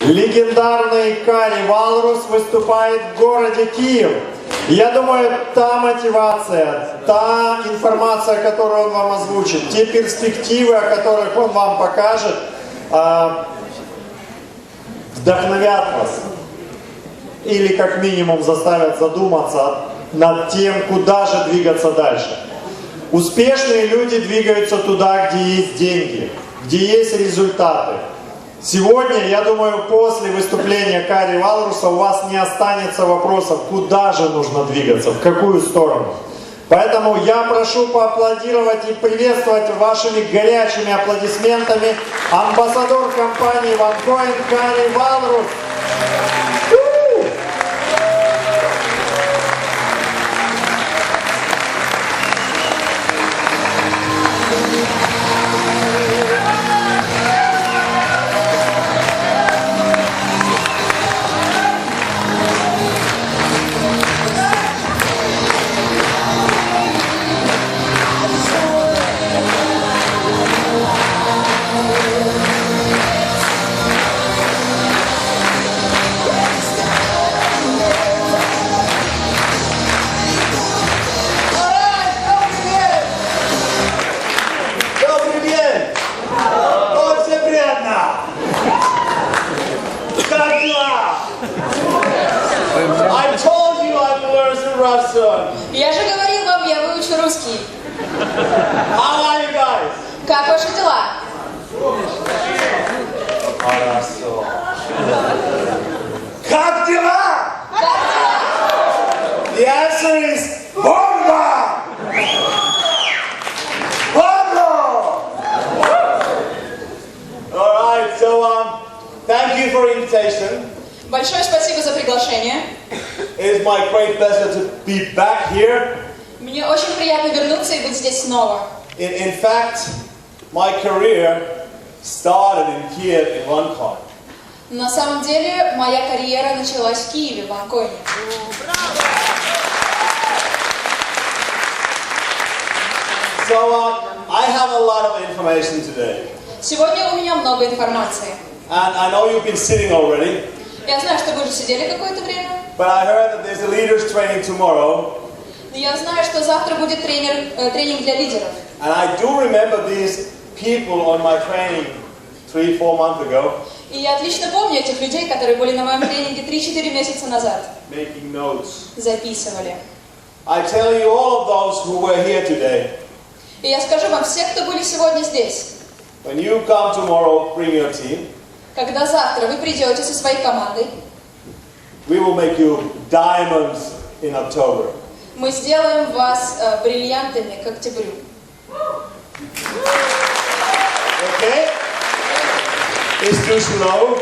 Легендарный Кари Валрус выступает в городе Киев. Я думаю, та мотивация, та информация, которую он вам озвучит, те перспективы, о которых он вам покажет, вдохновят вас. Или как минимум заставят задуматься над тем, куда же двигаться дальше. Успешные люди двигаются туда, где есть деньги, где есть результаты. Сегодня, я думаю, после выступления Кари Валруса у вас не останется вопросов, куда же нужно двигаться, в какую сторону. Поэтому я прошу поаплодировать и приветствовать вашими горячими аплодисментами амбассадор компании OneCoin Кари Валрус. Я же говорил вам, я выучу русский. How are you guys? Как ваши дела? Хорошо. Как дела? Как дела? The answer is бомба! Бомба! Alright, so thank you for invitation. Большое спасибо за приглашение. It is my great pleasure to be back here. Мне очень приятно вернуться и быть здесь снова. In fact, my career started in Kiev in OneCoin. На самом деле, моя карьера началась в Киеве, в OneCoin. So I have a lot of information today. Сегодня у меня много информации. And I know you've been sitting already. Я знаю, что вы уже сидели какое-то время. But I heard that there's a leaders training tomorrow. Но я знаю, что завтра будет тренинг для лидеров. And I do remember these people on my training 3-4 months ago. И я отлично помню этих людей, которые были на моем тренинге 3-4 месяца назад. Making notes. Записывали. I tell you, all of those who were here today. И я скажу вам, все, кто были сегодня здесь. When you come tomorrow, bring your team. Когда завтра вы придете со своей командой, We will make you diamonds in October. мы сделаем вас бриллиантами к октябрю. Okay? It's too slow.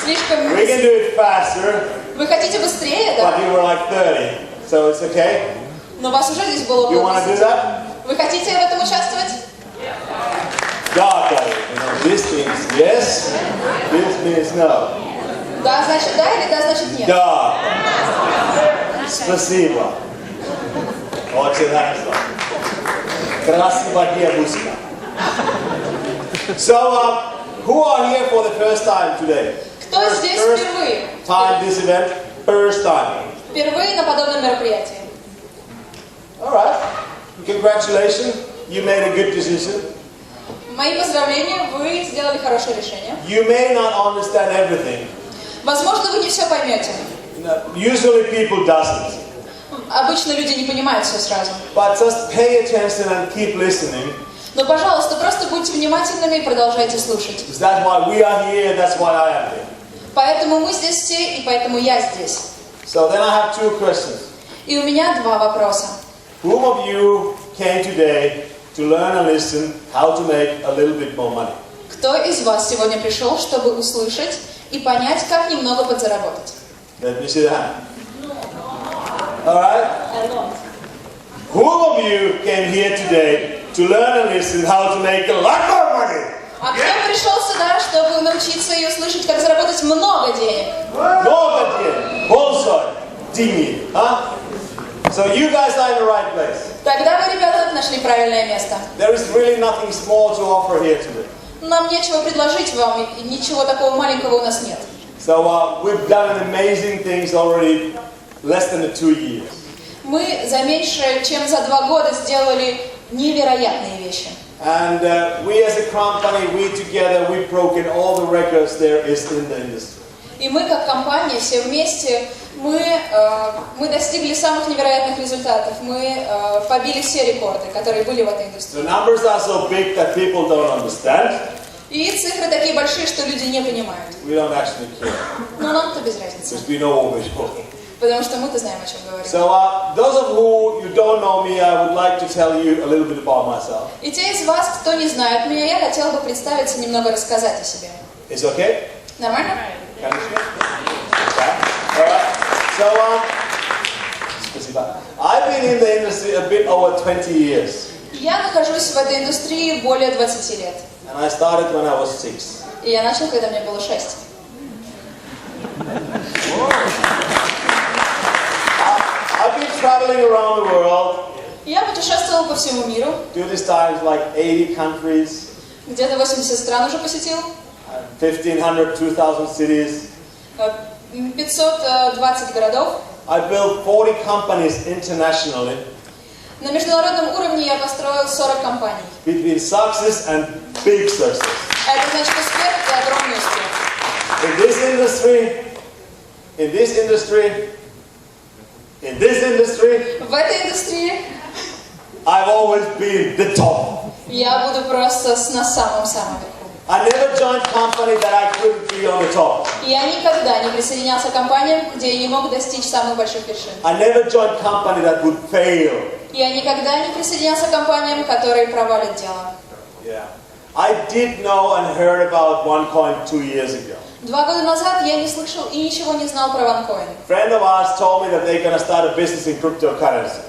Слишком... We can do it faster. Вы хотите быстрее, But да? you were like 30, so it's okay. Но вас уже здесь было You want to do 10. that? Вы хотите в этом участвовать? God, this means yes. This means no. Да, значит да, или да, значит нет? Да. Спасибо. Очень хорошо. Красиво девушка. So, who are here for the first time today? Кто здесь впервые? Time this event, first time. Впервые на подобном мероприятии. All right. Congratulations. You made a good decision. Мои поздравления, вы сделали хорошее решение. You may not understand everything. Возможно, вы не все поймете. Usually people doesn't. Обычно люди не понимают все сразу. But just pay attention and keep listening. Но, пожалуйста, просто будьте внимательными и продолжайте слушать. That's why we are here. That's why I am here. Поэтому мы здесь все, и поэтому я здесь. So then I have two questions. И у меня два вопроса. Whom of you came today to learn and listen how to make a little bit more money? Кто из вас сегодня пришел, чтобы услышать и понять, как немного подзаработать? Let me see the hand. All right. Whom of you came here today to learn and listen how to make a lot more money? А кто пришел сюда, чтобы научиться и услышать, как заработать много денег? Много денег. Больше денег. So you guys are in the right place. Тогда вы, ребята, нашли правильное место. There is really nothing small to offer here today. Нам нечего предложить вам, и ничего такого маленького у нас нет. So we've done amazing things already less than 2 years. Мы за меньше, чем за 2 года сделали невероятные вещи. And we as a company, we together, we've broken all the records there is in the industry. И мы как компания, все вместе, мы достигли самых невероятных результатов. Мы побили все рекорды, которые были в этой индустрии. The numbers are so big that people don't understand. И цифры такие большие, что люди не понимают. We don't actually care. Но нам-то без разницы. Because we know what we're doing. Потому что мы-то знаем, о чем говорим. So those of who you don't know me, I would like to tell you a little bit about myself. И те из вас, кто не знает меня, я хотела бы представиться, немного рассказать о себе. Is it okay? Нормально? Can you speak? Okay. All right. So спасибо. I've been in the industry a bit over 20 years. Я нахожусь в этой индустрии более 20 лет. And I started when I was 6. И я начал, когда мне было 6. I've been traveling around the world. Я путешествовал по всему миру. During this time, like 80 countries. Где-то 80 стран уже посетил. 1,500, 2,000 cities. 520 городов. I built 40 companies internationally. На международном уровне я построил 40 компаний. Between success and big success. Это значит успех и огромный успех. In this industry, В этой индустрии I've always been the top. я буду просто на самом-самом верху. I never joined a company that I couldn't be on the top. Я никогда не присоединялся к компаниям, где я не мог достичь самых больших вершин. I never joined a company that would fail. Я никогда не присоединялся к компаниям, которые провалят дело. Yeah. I did know and heard about OneCoin 2 years ago. 2 года назад я не слышал и ничего не знал про OneCoin. A friend of ours told me that they're going to start a business in cryptocurrency.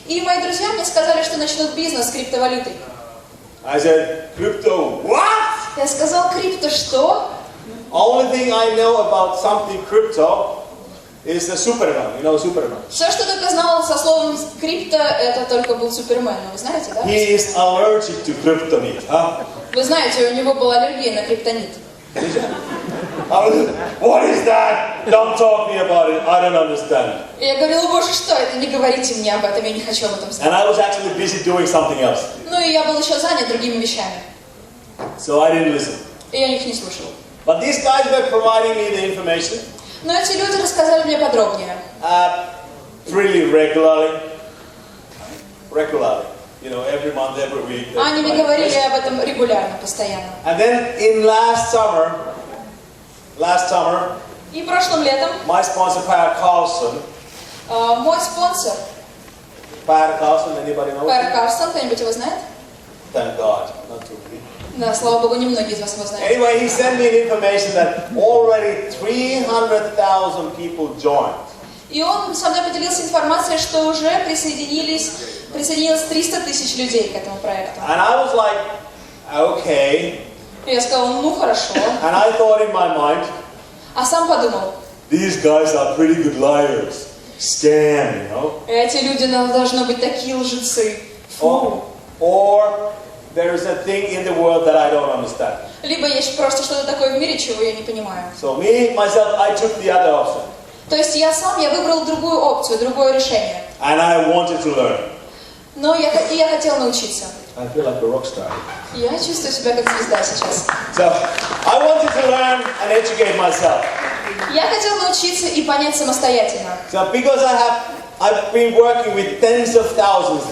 И мои друзья мне сказали, что начнут бизнес с криптовалютой. I said, crypto, what? Я сказал, крипто что? Only thing I know about something crypto is the Superman. You know Superman? Все, что только знал со словом крипто, это только был Супермен. Вы знаете, да? He is allergic to kryptonite. Huh? Вы знаете, у него была аллергия на криптонит. What is that? Don't talk me about it. I don't understand. И я говорила, боже, что это? Не говорите мне об этом, я не хочу об этом знать. And I was actually busy doing something else. Ну и я был еще занят другими вещами. So I didn't listen. И я их не слушал. But these guys were providing me the information. Но эти люди рассказали мне подробнее. Really regularly. You know, every month, every week. Они мне говорили об этом регулярно, постоянно. And then in last summer, И прошлым летом my sponsor, мой спонсор, anybody know? Кари Валрус, кто-нибудь его знает? Thank God, not too many. Да, слава богу, немногие из вас его знают. Anyway, he sent me information that already 300,000 people joined. И он со мной поделился информацией, что уже присоединилось 300 тысяч людей к этому проекту. And I was like, okay. И я сказала, ну хорошо. And I thought in my mind, А сам подумал, these guys are pretty good liars. Scam, you know? эти люди должны быть такие лжецы. Фу. Or there is a thing in the world that I don't understand. Либо есть просто что-то такое в мире, чего я не понимаю. So me, myself, I took the other option. То есть я выбрал другую опцию, другое решение. And I wanted to learn. Но я хотел научиться. I feel like a rock star. Я чувствую себя как звезда сейчас. So I wanted to learn and educate myself. Я хотел научиться и понять самостоятельно. So because I've been working with tens of thousands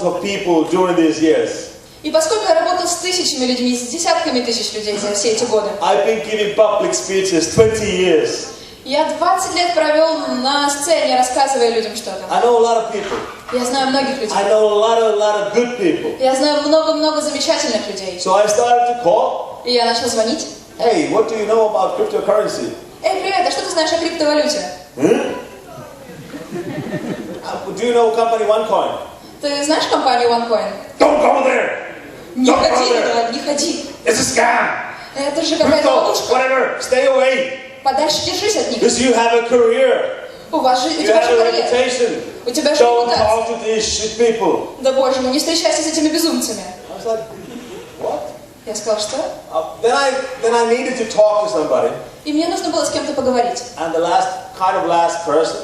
of people during these years. И поскольку я работал с тысячами людьми, с десятками тысяч людей за все эти годы. I've been giving public speeches 20 years. Я 20 лет провел на сцене, рассказывая людям что-то. I know a lot of people. Я знаю многих людей. I know a lot of good people. Я знаю много-много замечательных людей. So I started to call. И я начал звонить. Hey, what do you know about cryptocurrency? Эй, привет, а что ты знаешь о криптовалюте? Do you know company OneCoin? Ты знаешь компанию OneCoin? Don't go there. Не ходи туда, не ходи. It's a scam. Это же какая-то ловушка. Whatever, stay away. Подальше держись от них. Because you have a career. У You тебя have же a карьера. reputation. У тебя же Don't репутация. talk to these shit people. Да боже мой, не встречайся с этими безумцами. I was like, what? Я сказал, что? Then I needed to talk to somebody. И мне нужно было с кем-то поговорить. And the last person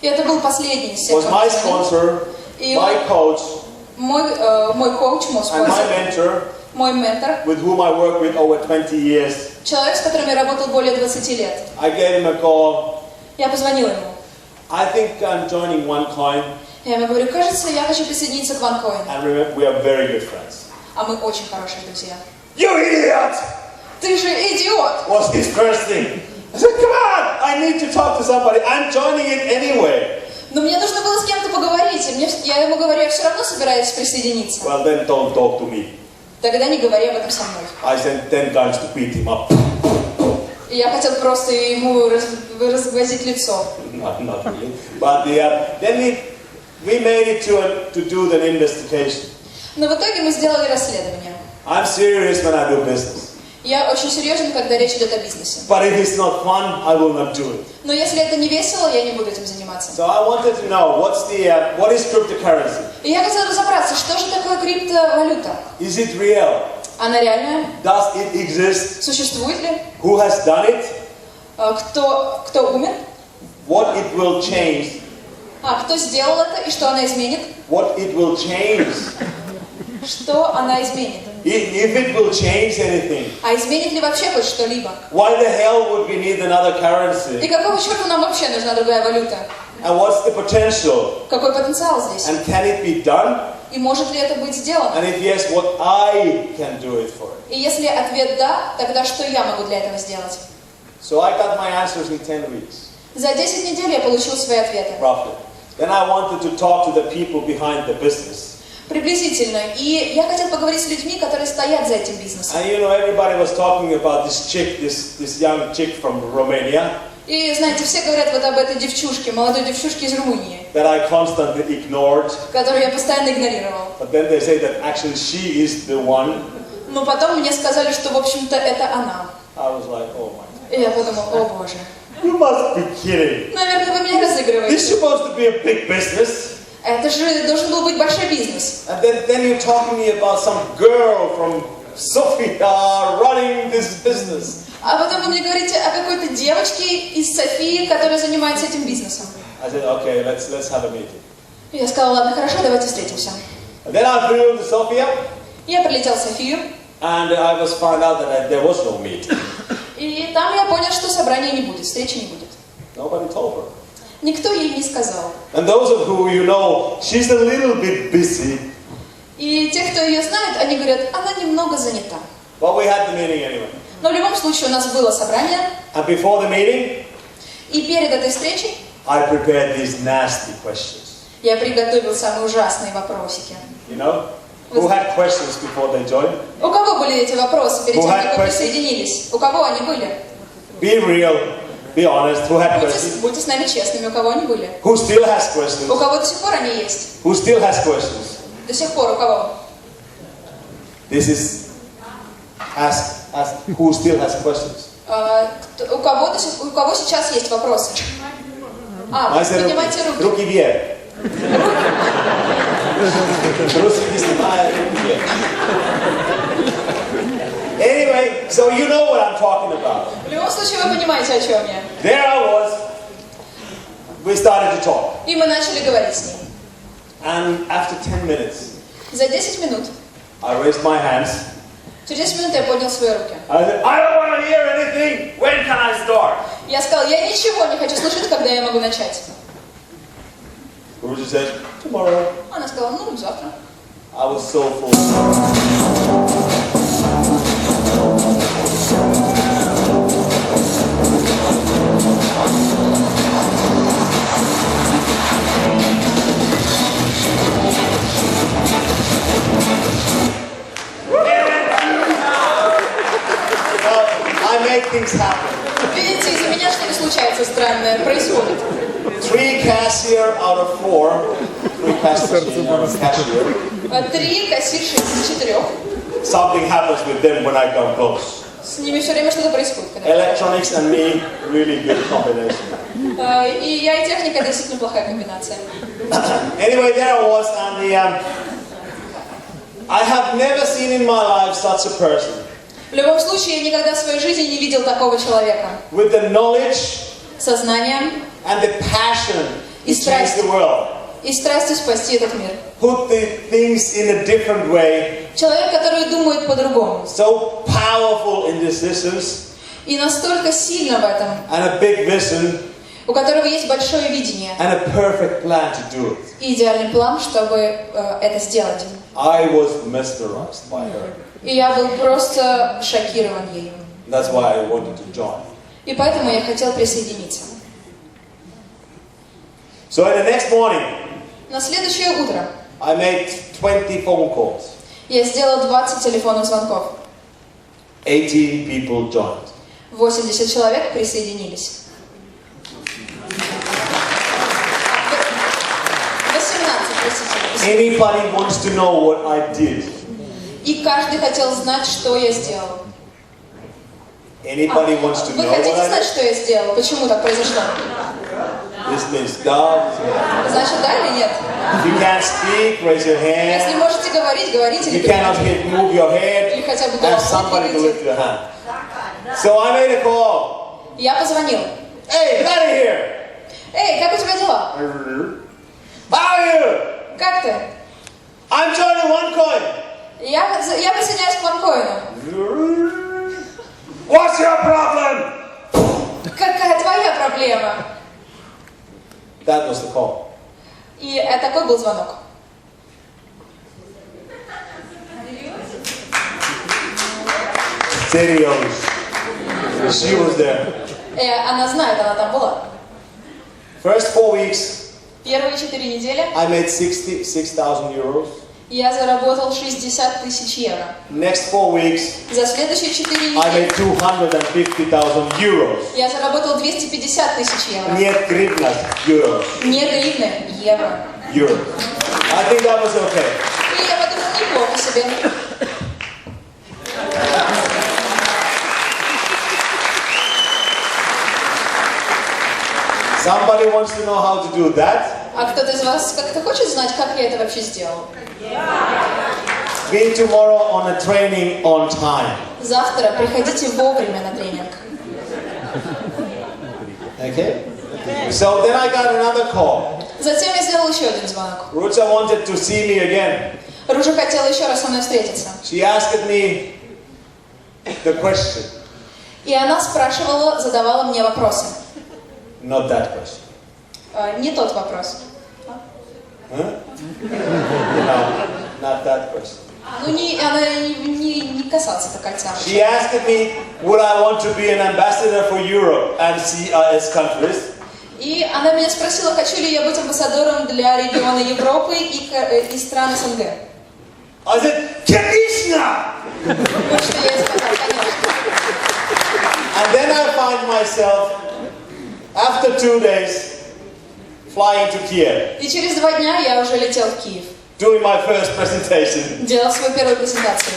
И это был последний из всех. was my sponsor, И my coach, мой коуч, мой and спонсор, my mentor, мой ментор, with whom I worked with over 20 years. человек, с которым я работал более 20 лет. I gave him a call. Я позвонила ему. I think I'm joining OneCoin. Я ему говорю, кажется, я хочу присоединиться к OneCoin. And remember, we are very good friends. А мы очень хорошие друзья. You idiot! Ты же идиот! Was his first thing. I said, come on! I need to talk to somebody. I'm joining it anyway. Но мне нужно было с кем-то поговорить. И я ему говорю, я все равно собираюсь присоединиться. Well, then don't talk to me. Тогда не говори об этом со мной. I sent 10 guns to beat him up. И я хотел просто ему разгвоздить лицо. Not really. But then we made it to do the investigation. Но в итоге мы сделали расследование. I'm serious when I do business. Я очень серьезен, когда речь идет о бизнесе. But if it's not fun, I will not do it. Но если это не весело, я не буду этим заниматься. So I wanted to know what is cryptocurrency? И я хотела разобраться, что же такое криптовалюта? Is it real? Она реальная? Does it exist? Существует ли? Who has done it? Кто умер? What it will change? Кто сделал это и что она изменит? What it will change? Что она изменит? If it will change anything, А изменит ли вообще хоть что-либо? why the hell would we need another И currency? какого черта нам вообще нужна другая валюта? And what's the potential? Какой потенциал здесь? And can it be done? И может ли это быть сделано? And if yes, what I can do it for it? И если ответ да, тогда что я могу для этого сделать? So I got my answers in 10 weeks, За 10 недель я получил свои ответы. roughly. Then I wanted to talk to the people behind the business. Приблизительно. И я хотел поговорить с людьми, которые стоят за этим бизнесом. And everybody was talking about this chick, this young chick from Romania. И знаете, все говорят вот об этой девчушке, молодой девчушке из Румынии, That I constantly ignored. которую я постоянно игнорировал. But then they say that actually she is the one. Но потом мне сказали, что в общем-то это она. I was like, oh my God. И я подумал, о боже. You must be kidding. Наверное, вы меня This is разыгрываете. supposed to be a big business. Это же должен был быть большой бизнес. And then you're talking to me about some girl from Sofia running this business. А потом вы мне говорите о какой-то девочке из Софии, которая занимается этим бизнесом. I said, okay, let's have a meeting. И я сказала, ладно, хорошо, давайте встретимся. And then I flew to Sofia, Я прилетел в Софию, and I was found out that there was no meeting. и там я понял, что собрания не будет, встречи не будет. Nobody told her. Никто ей не сказал. And those of who she's a little bit busy. И те, кто ее знает, они говорят, она немного занята. But we had the meeting anyway. Но в любом случае у нас было собрание, And before the meeting, и перед этой встречей I prepared these nasty questions. я приготовил самые ужасные вопросики. Who had questions before they joined? У кого были эти вопросы перед Who тем, had как вы questions? присоединились? У кого они были? Be real, be honest. Who had questions? Будьте с нами честными, у кого они были? Who still has У questions? кого до сих пор они есть? Who still has questions? До сих пор у кого? This is ask who still has questions. У кого сейчас есть вопросы? Поднимайте руки. Руки вверх. Anyway, so you know what I'm talking about. В любом случае вы понимаете, о чем я. There I was. We started to talk. И мы начали говорить с ней. And after 10 minutes, За 10 минут, I raised my hands. через 10 минут я поднял свои руки. I said, I don't want to hear anything. When can I start? Я сказал, я ничего не хочу слышать, когда я могу начать. Ruji said, tomorrow. Она сказала, ну, завтра. I was so full. I make things happen. Видите, из-за меня что-то случается странное, происходит. 3 cashier out of 4. 3 cashier. 3 кассирши из 4. Something happens with them when I come close. С ними все время что-то происходит. Когда я Electronics and me, really good combination. И я и техника, это действительно плохая комбинация. Anyway, there I was, and I have never seen in my life such a person. В любом случае, я никогда в своей жизни не видел такого человека. With the knowledge Со знанием and the passion И to change the world. и страстью спасти этот мир. Put the things in a different way. Человек, который думает по-другому. So powerful in decisions. И настолько сильно в этом. And a big vision. У которого есть большое видение. And a perfect plan to do it. И идеальный план, чтобы это сделать. I was mesmerized by her. И я был просто шокирован ею. That's why I wanted to join. И поэтому я хотел присоединиться. So the next morning, На следующее утро I made 20 phone calls. я сделал 20 телефонных звонков. 80 people joined. 80 человек присоединились. 18, простите. Anybody wants to know what I did? И каждый хотел знать, что я сделал. Anybody wants to Вы know what хотите I знать, did? что я сделал? Почему так произошло? This means God. Значит, да или нет? If you can't speak, raise your Если hand. можете говорить, говорите. If you cannot move your head, Или хотя бы ask somebody to lift your hand. So I made a call. Я позвонил. Hey, get out of here! Эй, как у тебя дела? How are you? Как ты? I'm joining OneCoin. Я присоединяюсь к OneCoin. What's your problem? Какая твоя проблема? That was the call. И такой был звонок. Serious. She was there. Она знает, она там была. First 4 weeks, Первые 4 недели I made 66,000 euros. я заработал 60 тысяч евро. Next 4 weeks, За следующие 4 I недели made 250,000 euros. я заработал 250 тысяч евро. Нет гривна, euros. Не гривны, евро. Euros. I think that was okay. И я подумал, неплохо себе. Somebody wants to know how to do that? А кто-то из вас как-то хочет знать, как я это вообще сделал? Be tomorrow on a training on time. Завтра приходите вовремя на тренинг. Okay? So then I got another call. Затем я сделал еще один звонок. Rucha wanted to see me again. Ружа хотела еще раз со мной встретиться. She asked me the question. И она спрашивала, задавала мне вопросы. Not that question. Не тот вопрос. Huh? No, not that question. Ну, она не касалась этой кольца. She asked me, would I want to be an ambassador for Europe and CIS countries? И она меня спросила, хочу ли я быть амбассадором для региона Европы и стран СНГ. I said, конечно! Вот что я ей сказала, конечно. And then I find myself, after 2 days, flying to Kiev, И через 2 дня я уже летел в Киев. doing my first presentation. Делал свою первую презентацию.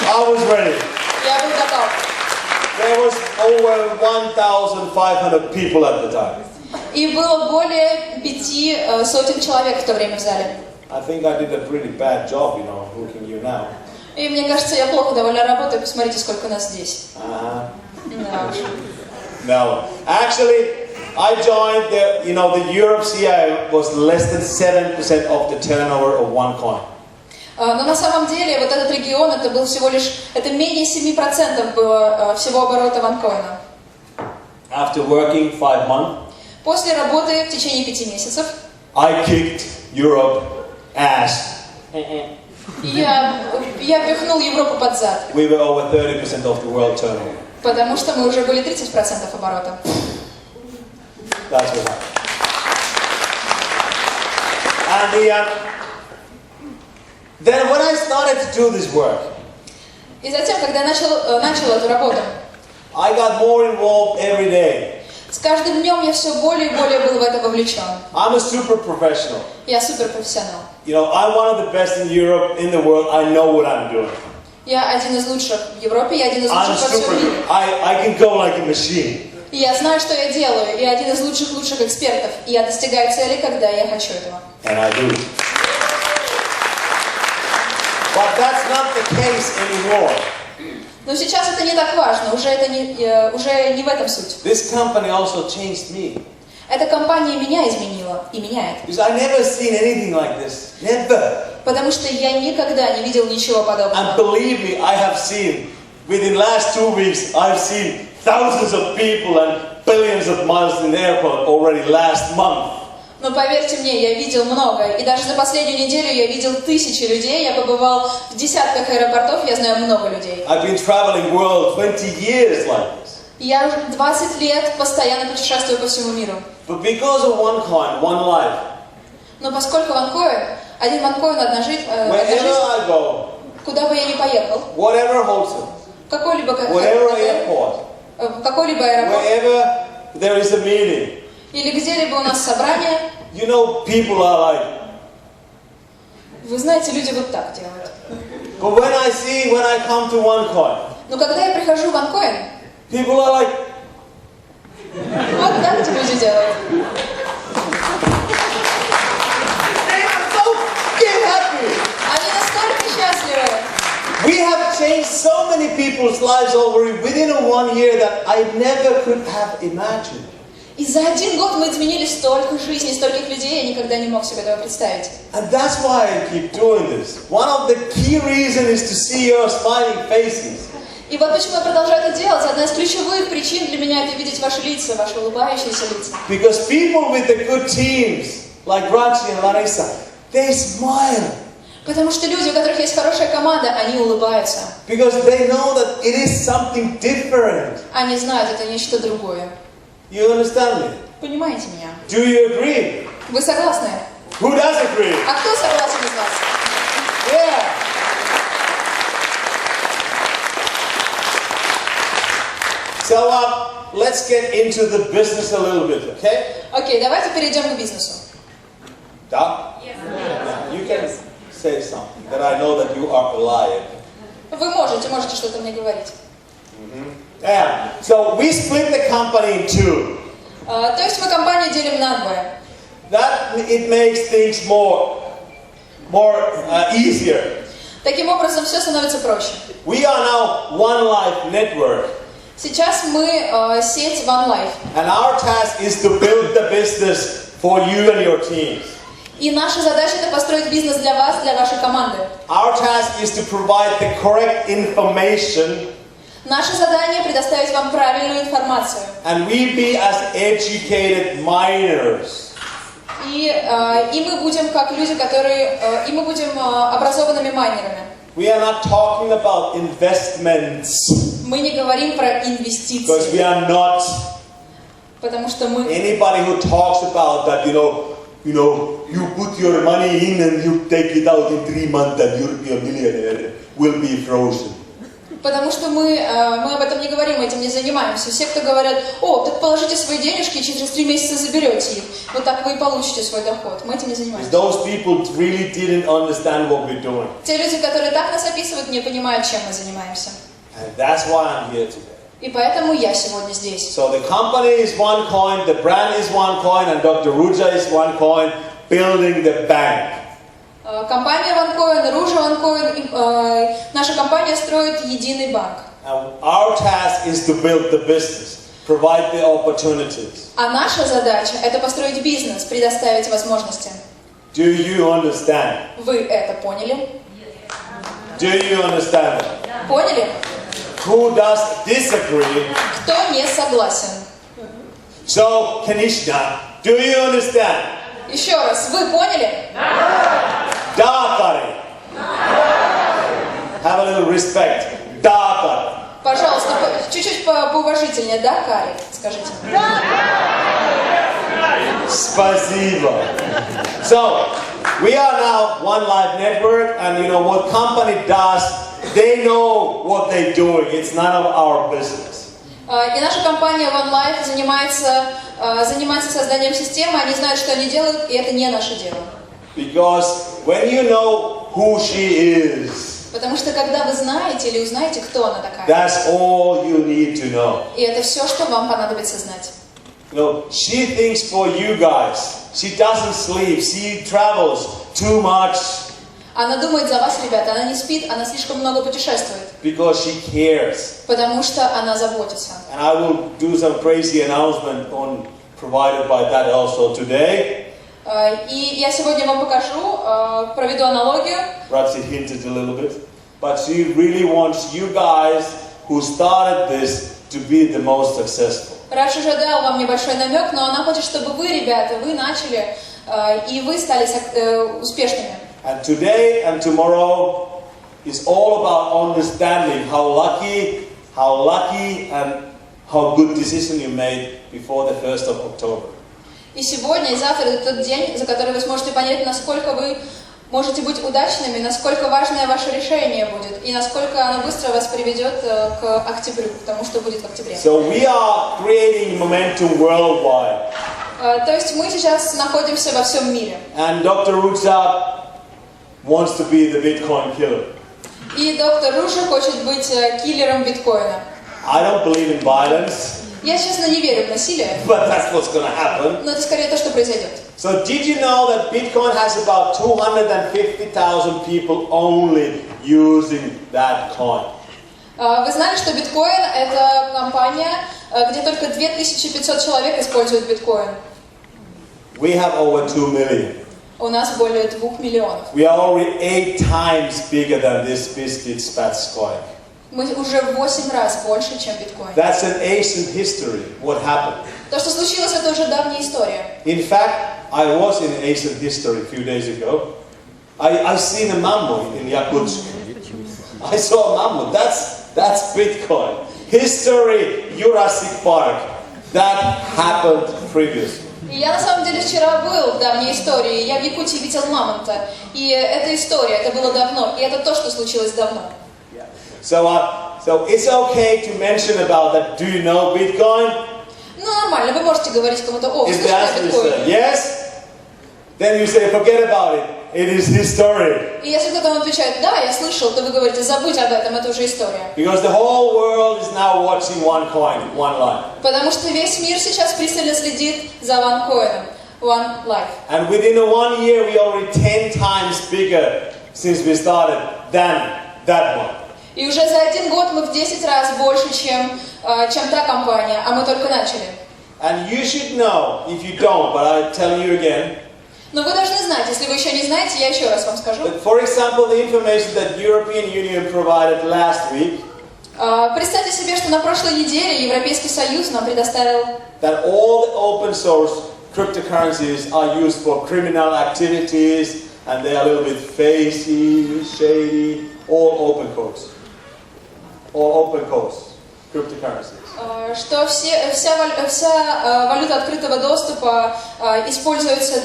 I was ready. Я был готов. There was over 1,500 people at the time. И было более 5 сотен человек в то время в зале. I think I did a pretty bad job, you know, looking you now. И мне кажется, я плохо довольно работаю. Посмотрите, сколько нас здесь. Uh-huh. Да уж. No, actually, I joined the Europe CI was less than 7% of the turnover of OneCoin. Но на самом деле вот этот регион, это был всего лишь, это менее 7% было всего оборота OneCoin. After working 5 months, После работы в течение 5 месяцев I kicked Europe ass. я пихнул Европу под зад, We were over 30% of the world turnover. потому что мы уже были 30% оборота. That's what happened. And then when I started to do this work, И затем, когда я начал эту работу, I got more involved every day. с каждым днем я все более и более был в это вовлечен. I'm a super professional. Я суперпрофессионал. You know, I'm one of the best in Europe, in the world. I know what I'm doing. Я один из лучших в Европе, я один из I'm лучших во super всем мире. good. I can go like a machine. И я знаю, что я делаю, и один из лучших экспертов. И я достигаю цели, когда я хочу этого. And I do. But that's not the case anymore. Но сейчас это не так важно, уже не в этом суть. This company also changed me. Эта компания меня изменила и меняет. Because I never seen anything like this. Never. Потому что я никогда не видел ничего подобного. And believe me, I have seen, within last 2 weeks, I've seen thousands of people and billions of miles in the airport already last month. Но поверьте мне, я видел много. И даже за последнюю неделю я видел тысячи людей. Я побывал в десятках аэропортов, я знаю много людей. I've been traveling world 20 years like this. Я 20 лет постоянно путешествую по всему миру. But because of OneCoin, one life, Но поскольку один OneCoin, одна жизнь, wherever I go, куда бы я ни поехал, whatever hotel, в какой-либо airport, аэропорт, wherever there is a meeting, или где-либо у нас собрание, you know, people are like, вы знаете, люди вот так делают. but when I come to OneCoin, Но когда я прихожу в OneCoin, people are like, вот так эти люди делают. they are so fucking happy. Они настолько счастливы. We have changed so many people's lives within 1 year that I never could have imagined. И за 1 год мы изменили столько жизней, стольких людей, я никогда не мог себе этого представить. And that's why I keep doing this. One of the key reasons is to see your smiling faces. И вот почему я продолжаю это делать. Одна из ключевых причин для меня это видеть ваши лица, ваши улыбающиеся лица. Because people with the good teams, like Rachi and Larissa, they smile. Потому что люди, у которых есть хорошая команда, они улыбаются. Because they know that it is something different. Они знают, это нечто другое. You understand me? Понимаете меня? Do you agree? Вы согласны? Who does agree? А кто согласен из вас? Yeah. So let's get into the business a little bit, okay? Окей, давайте перейдем к бизнесу. Да? Yeah. You can say something that I know that you are alive. Вы можете что-то мне говорить. Yeah. So we split the company in two. То есть мы компанию делим на двое. That it makes things more easier. Таким образом, все становится проще. We are now One Life Network. Сейчас мы сеть One Life. And our task is to build the business for you and your teams. И наша задача это построить бизнес для вас, для вашей команды. Our task is to provide the correct information. Наше задание предоставить вам правильную информацию. And we be as educated miners. И мы будем как люди, и мы будем образованными майнерами. We are not talking about investments. Мы не говорим про инвестиции. Because we are not. Потому что мы. Anybody who talks about that, you put your money in and you take it out in 3 months, and you'll be a millionaire, will be frozen. Потому что мы об этом не говорим, этим не занимаемся. Все, кто говорят, так положите свои денежки и через 3 месяца заберете их. Вот так вы и получите свой доход. Мы этим не занимаемся. Those people really didn't understand what we're doing. Те люди, которые так нас описывают, не понимают, чем мы занимаемся. And that's why I'm here today. И поэтому я сегодня здесь. So the company is OneCoin, the brand is OneCoin, and Dr. Ruja is OneCoin, building the bank. Компания OneCoin, Ружа OneCoin, наша компания строит единый банк. Our task is to build the business, provide the opportunities. А наша задача это построить бизнес, предоставить возможности. Do you understand? Вы это поняли? Do you understand? Поняли? Who does disagree? Кто не согласен? So, Kanishna, do you understand? Еще раз, вы поняли? Da, Kari. Have a little respect. Da, Kari. Пожалуйста, чуть-чуть поуважительнее, да, Кари? Скажите. Спасибо. So, we are now One Life Network, and what company does, they know what they're doing. It's none of our business. И наша компания One Life занимается созданием системы, они знают, что они делают, и это не наше дело. Because when you know who she is, потому что когда вы знаете или узнаете, кто она такая, that's all you need to know. И это все, что вам понадобится знать. She thinks for you guys. She doesn't sleep. She travels too much. Она думает за вас, ребята, она не спит, она слишком много путешествует. Because she cares. Потому что она заботится. And I will do some crazy announcement provided by that also today. И я сегодня вам покажу, проведу аналогию. Perhaps it hinted a little bit. But she really wants you guys who started this to be the most successful. Радж уже дал вам небольшой намек, но она хочет, чтобы вы, ребята, вы начали, и вы стали успешными. And today and tomorrow is all about understanding how lucky and how good decision you made before the 1st of October. И сегодня, и завтра это тот день, за который вы сможете понять, насколько вы можете быть удачными, насколько важное ваше решение будет, и насколько оно быстро вас приведет к октябрю, к тому, что будет в октябре. So we are creating momentum worldwide. То есть мы сейчас находимся во всем мире. And Dr. Rutsa wants to be the Bitcoin killer. И доктор Руша хочет быть киллером биткоина. I don't believe in violence. Я, честно, не верю в насилие, But that's what's going to happen. но это скорее то, что произойдет. So did you know that Bitcoin has about 250,000 people only using that coin? Вы знали, что биткоин – это компания, где только 2500 человек используют биткоин? We have over 2 million. У нас более 2 миллионов. We are already 8 times bigger than this biscuit spats coin. Мы уже в 8 раз больше, чем биткоин. That's an ancient history, what happened. То, что случилось, это уже давняя история. In fact, I was in ancient history a few days ago. I seen a mammoth in Yakutsk. I saw a mammoth. That's Bitcoin. History, Jurassic Park. That happened previously. И я на самом деле вчера был в давней истории. Я в Якутии видел мамонта. И это история, это было давно. И это то, что случилось давно. So it's okay to mention about that. Do you know Bitcoin? Ну, нормально, вы можете говорить кому-то: о, вы If the слышали о answer is биткоине? yes, then you say forget about it. It is history. И если кто-то вам отвечает: да, я слышал, то вы говорите: забудь об этом, это уже история. Because the whole world is now watching OneCoin, One Life. Потому что весь мир сейчас пристально следит за OneCoin, One Life. And within 1 year, we are already 10 times bigger since we started than that one. И уже за 1 год мы в 10 раз больше, чем та компания, а мы только начали. And you should know, if you don't, but I tell you again. Но вы должны знать, если вы еще не знаете, я еще раз вам скажу. That, for example, the information that European Union provided last week. Представьте себе, что на прошлой неделе Европейский Союз нам предоставил, That all the open source cryptocurrencies are used for criminal activities, and they are a little bit facey, shady, all open codes. All open codes, cryptocurrencies. что вся валюта открытого доступа используется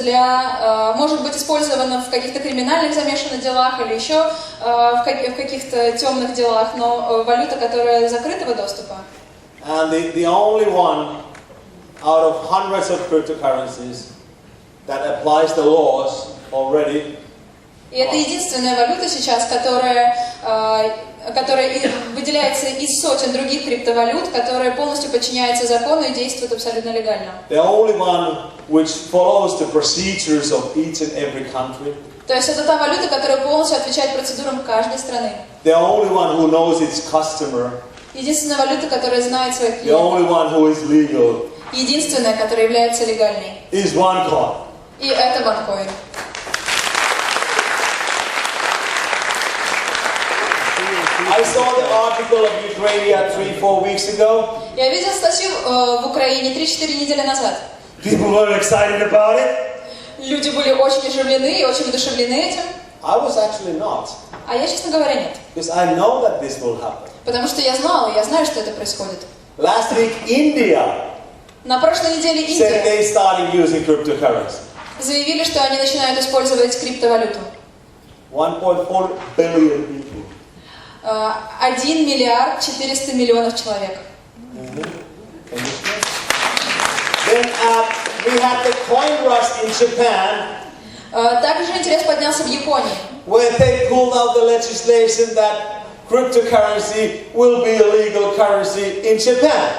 может быть использована в каких-то криминальных замешанных делах или еще в каких-то темных делах, но валюта, которая закрытого доступа. And the only one out of hundreds of cryptocurrencies that applies the laws already. И это единственная валюта сейчас, которая выделяется из сотен других криптовалют, которая полностью подчиняется закону и действует абсолютно легально. The only one which follows the procedures of each and every country. То есть это та валюта, которая полностью отвечает процедурам каждой страны. The only one who knows its customer. Единственная валюта, которая знает своих The клиентов. only one who is legal. Единственная, которая является легальной. Is OneCoin. И это OneCoin. I saw the article of Ukraine 3-4 weeks ago. Я видел статью в Украине 3-4 недели назад. People were excited about it. Люди были очень оживлены и очень воодушевлены этим. I was actually not. А я, честно говоря, нет. Because I know that this will happen. Потому что я знала, я знаю, что это происходит. Last week, India На прошлой неделе said Индия they started using cryptocurrency. заявили, что они начинают использовать криптовалюту. 1.4 billion people. 1 миллиард 400 миллионов человек. Then we had the coin rush in Japan, Также интерес поднялся в Японии, where they pulled out the legislation that cryptocurrency will be a legal currency in Japan.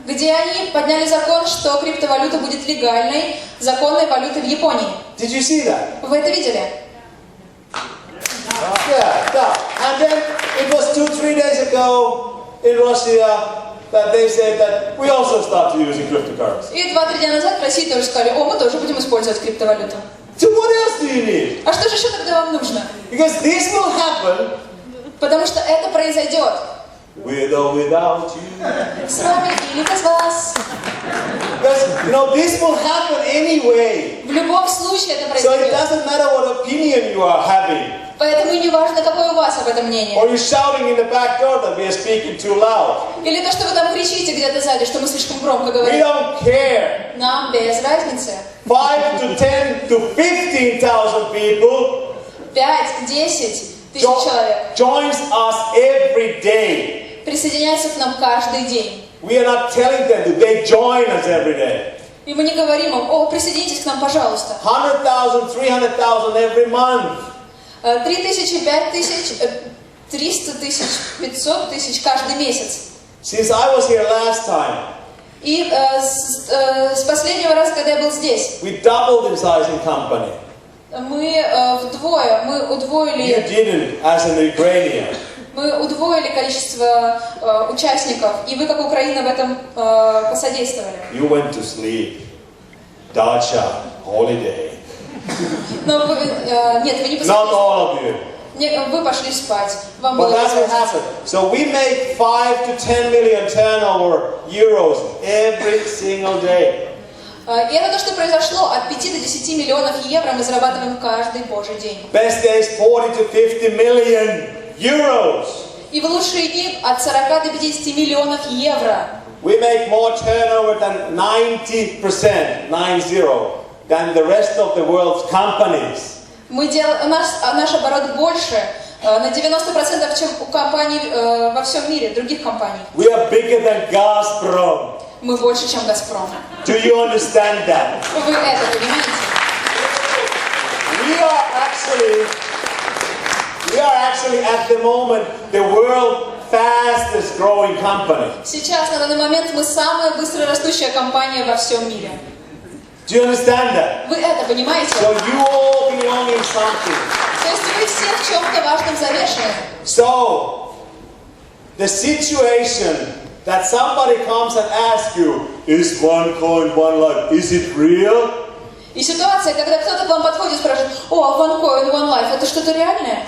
где они подняли закон, что криптовалюта будет легальной, законной валютой в Японии. Did you see that? Вы это видели? And then it was 2-3 days ago in Russia that they said that we also started using cryptocurrency. И 2-3 дня назад в России тоже сказали, о, мы тоже будем использовать криптовалюту. So what else do you need? А что же еще тогда вам нужно? Because this will happen Потому что это произойдет. with or without you. С вами или без вас. Because, this will happen anyway. В любом случае это So it произойдет. doesn't matter what opinion you are having. Поэтому и не важно, какое у вас об этом мнение. Or you're shouting in the back door that we are speaking too loud. Или то, что вы там кричите где-то сзади, что мы слишком громко We говорим. don't care. Нам без разницы. 5 to 10 to 15,000 people 5-10 тысяч человек joins us every day. присоединяются к нам каждый день. We are not telling them that they join us every day. И мы не говорим им, о, присоединитесь к нам, пожалуйста. 100,000, 300,000 every month. 3000, 5000, 300 тысяч, 500 тысяч каждый месяц. Since I was here last time, И с последнего раза, когда я был здесь, we doubled in size in company. мы You удвоили didn't, as an Ukrainian. Мы удвоили количество участников, и вы, как Украина, в этом посодействовали. You went to sleep. Dacha, holiday. Но вы, нет, вы не Not посодействовали. all of you. Вы пошли спать. Вам But было that's what возможность. happened. So we make 5 to 10 million turnover euros every single day. И это то, что произошло. От 5 до 10 миллионов евро мы зарабатываем каждый божий день. Best days 40 to 50 million euros. И в лучшие дни от 40 до 50 миллионов евро. We make more turnover than 90%, 90, than the rest of the world's companies. Наш оборот больше на 90%, чем у компаний во всем мире, других компаний. We are bigger than Gazprom. Мы больше, чем Газпром. Do you understand that? Вы это понимаете? We are actually at the moment the world's fastest growing company. Сейчас, на данный момент, мы самая быстро растущая компания во всем мире. Do you understand that? Вы это понимаете? So you all belong in something. То есть вы все в чем-то важном замешаны. So, the situation that somebody comes and asks you, is OneCoin, One Life, is it real? И ситуация, когда кто-то к вам подходит и спрашивает, о, OneCoin, One Life, это что-то реальное?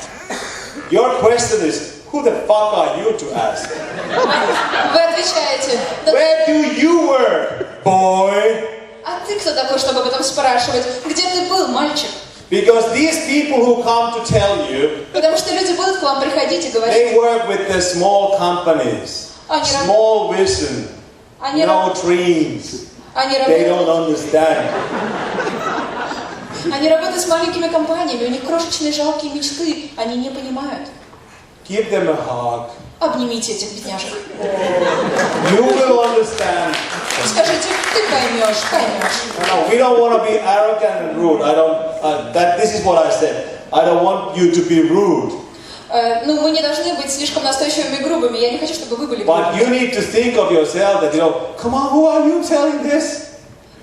Your question is, who the fuck are you to ask? Вы отвечаете, да, Where do you work, boy? а ты кто такой, чтобы об этом спрашивать? Где ты был, мальчик? Because these people who come to tell you, Потому что люди будут к вам приходить и they говорить, work with the small companies, small vision, no dreams. They don't understand. Они работают с маленькими компаниями, у них крошечные жалкие мечты, они не понимают. Give them a hug. Обнимите этих бедняжек. You will understand. Скажите, ты поймешь. No, we don't want to be arrogant and rude. This is what I said. I don't want you to be rude. Ну, мы не должны быть слишком настойчивыми и грубыми. Я не хочу, чтобы вы были But you грубыми. need to think of yourself that, come on, who are you telling this?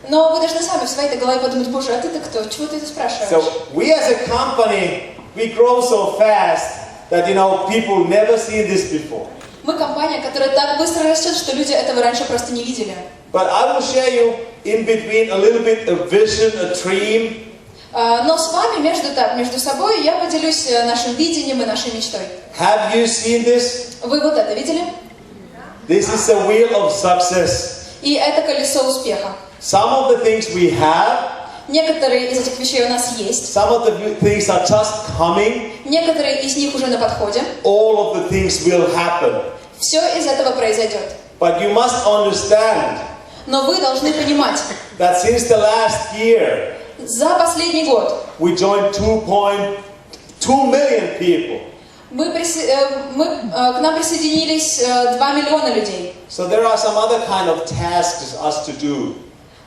Но вы должны сами в своей голове подумать, боже, а ты-то кто? Чего ты это спрашиваешь? So we as a company, we grow so fast that, people never seen this before. Мы компания, которая так быстро растет, что люди этого раньше просто не видели. But I will share you in between a little bit a vision, a dream. Но с вами между собой я поделюсь нашим видением и нашей мечтой. Have you seen this? Вы вот это видели? This is the wheel of success. И это колесо успеха. Some of the things we have, Некоторые из этих вещей у нас есть. some of the things are just coming. Некоторые из них уже на подходе. All of the things will happen. Все из этого произойдет. But you must understand Но вы должны понимать, that since the last year, за последний год we joined 2.2 million people. к нам присоединились 2 миллиона людей. So there are some other kind of tasks us to do.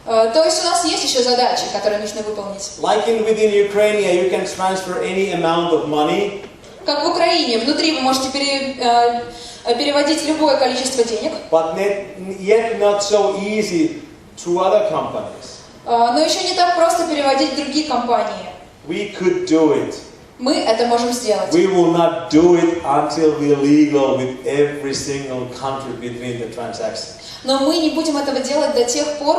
То есть у нас есть еще задачи, которые нужно выполнить. Like within Ukraine, you can transfer any amount of money. Как в Украине, внутри вы можете переводить любое количество денег. But yet not so easy through other companies. Но еще не так просто переводить в другие компании. We could do it. Мы это можем сделать. We will not do it until we are legal with every single country between the transactions. Но мы не будем этого делать до тех пор,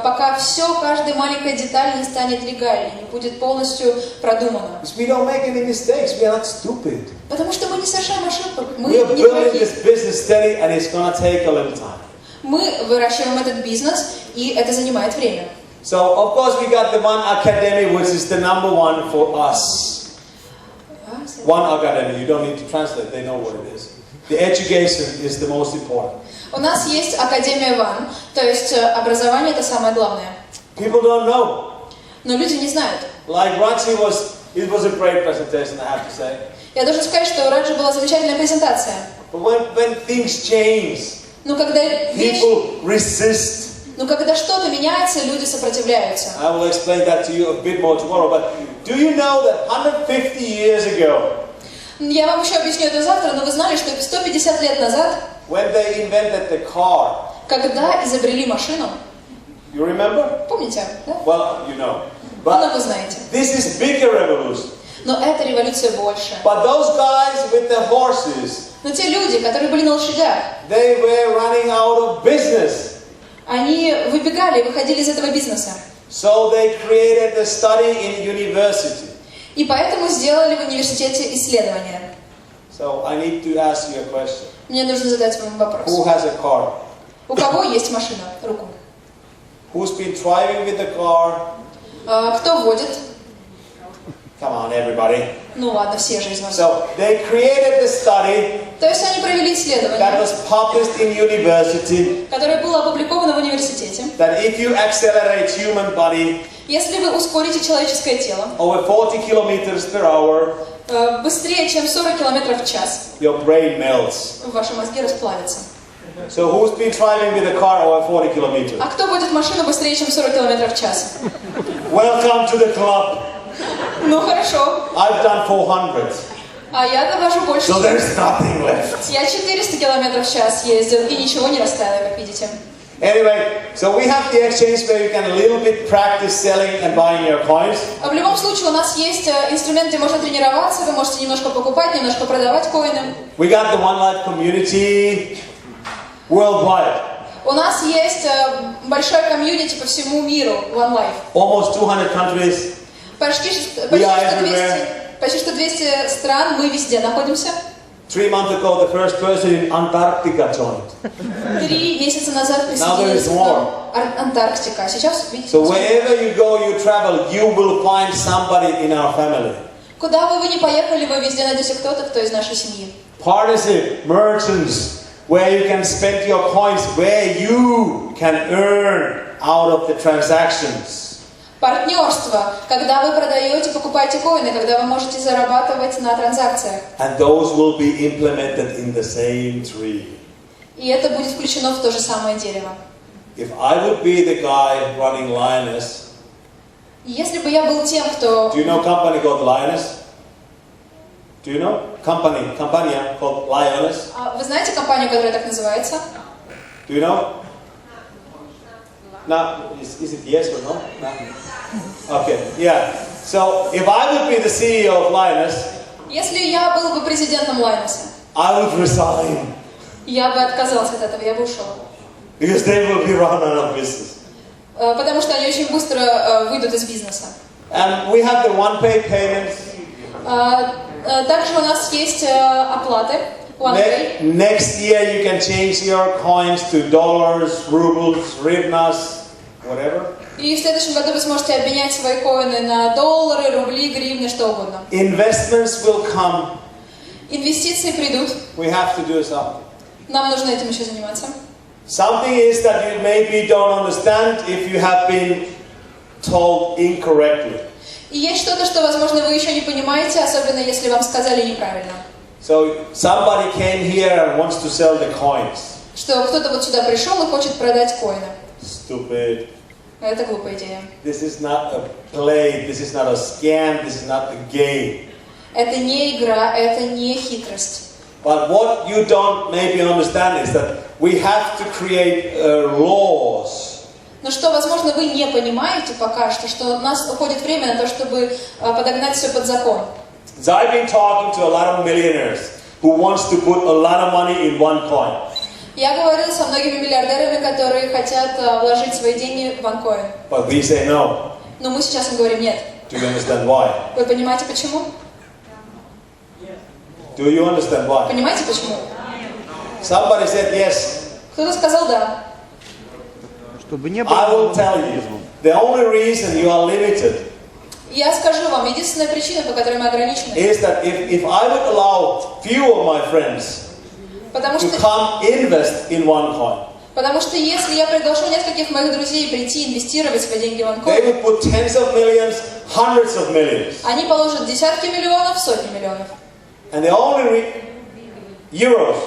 пока все, каждая маленькая деталь не станет легальной, не будет полностью продумана. Because we don't make any mistakes. We are not stupid. Потому что мы не совершаем ошибок, мы We are не building дураки. this business steady, and it's going to take a little time. Мы выращиваем этот бизнес, и это занимает время. So, of course, we got the One Academy, which is the number one for us. One Academy, you don't need to translate, they know what it is. The education is the most important. У нас есть Академия One, то есть образование это самое главное. People don't know. Но люди не знают. Like Raji it was a great presentation, I have to say. Я должен сказать, что у Раджи была замечательная презентация. But when things change, Но когда people resist. Но когда что-то меняется, люди сопротивляются. I will explain that to you a bit more tomorrow, but do you know that 150 years ago, Я вам еще объясню это завтра, но вы знали, что 150 лет назад, when they invented the car, когда изобрели машину, you remember? помните, да? Well, you know. Ну, But вы знаете. this is bigger revolution. Но это революция больше. But those guys with the horses, Но те люди, которые были на лошадях, they were running out of business. они выбегали, выходили из этого бизнеса. So they created a study in university. И поэтому сделали в университете исследования. So I need to ask you a question. Мне нужно задать вам вопрос. Who has a car? У кого есть машина? Руку. Who's been driving with the car? Кто водит? Come on, everybody. Ну ладно, все же из вас. So they created the study То есть они провели that исследование, was published in university которое было опубликовано в университете. that if you accelerate human body Если вы ускорите человеческое тело over 40 kilometers per hour, быстрее, чем 40 км в час, your brain melts. ваши мозги расплавятся. So who's been driving with a car over 40 kilometers? А кто водит машину быстрее, чем 40 км в час? Welcome to the club. Ну хорошо. I've done 400. А я довожу больше. So there's nothing left. Я 400 км в час ездил и ничего не растаял, как видите. Anyway, so we have the exchange where you can a little bit practice selling and buying your coins. А в любом случае у нас есть инструмент, где можно тренироваться, вы можете немножко покупать, немножко продавать коины. We got the One Life community worldwide. У нас есть большое комьюнити по всему миру, One Life. Almost 200 countries. Почти что 200 стран, мы везде находимся. 3 months ago, the first person in Antarctica joined. 3 месяца назад Now there is присоединилась more. Антарктика. Сейчас, видите, So wherever you go, you travel, you will find somebody in our family. куда бы вы ни поехали, вы везде найдете кто из нашей семьи. Partnership, merchants, where you can spend your coins, where you can earn out of the transactions. Партнерство, когда вы продаете, покупаете коины, когда вы можете зарабатывать на транзакциях. And those will be implemented in the same tree. И это будет включено в то же самое дерево. If I would be the guy running Lioness, Если бы я был тем, кто... do you know a company called Lioness? Do you know? Company called Lioness. Вы знаете компанию, которая так называется? Do you know? No, is it yes or no? No. Okay, yeah. So if I would be the CEO of Lioness, Если я был бы президентом Лайнеса, I would resign я бы отказался от этого, я бы ушел. because they will be run out of business. Потому что они очень быстро выйдут из бизнеса. And we have the one-pay payments. Также у нас есть оплаты. Next year you can change your coins to dollars, rubles, hryvnias, whatever. И в следующем году вы сможете обменять свои коины на доллары, рубли, гривны, что угодно. Investments will come. Инвестиции придут. We have to do something. Нам нужно этим еще заниматься. Something is that you maybe don't understand if you have been told incorrectly. И есть что-то, что, возможно, вы еще не понимаете, особенно если вам сказали неправильно. So somebody came here and wants to sell the coins. Что кто-то вот сюда пришел и хочет продать коины. Stupid. Это глупая идея. This is not a play, this is not a scam, this is not a game. Это не игра, это не хитрость. But what you don't maybe understand is that we have to create laws. Но что, возможно, вы не понимаете пока что у нас уходит время на то, чтобы подогнать все под закон. So I've been talking to a lot of millionaires who wants to put a lot of money in OneCoin. Я говорил со многими миллиардерами, которые хотят вложить свои деньги в OneCoin. But we say no. Но мы сейчас им говорим нет. Do you understand why? Вы понимаете почему? Do you understand why? Понимаете почему? Somebody said yes. Кто-то сказал да. I will tell you. The only reason you are limited Я скажу вам, единственная причина, по которой мы ограничены, is that if I would allow few of my friends потому to что, come invest in OneCoin, потому что если я приглашу нескольких моих друзей прийти инвестировать свои деньги в they OneCoin, would put tens of millions, hundreds of millions. они положат десятки миллионов, сотни миллионов. And the only euros,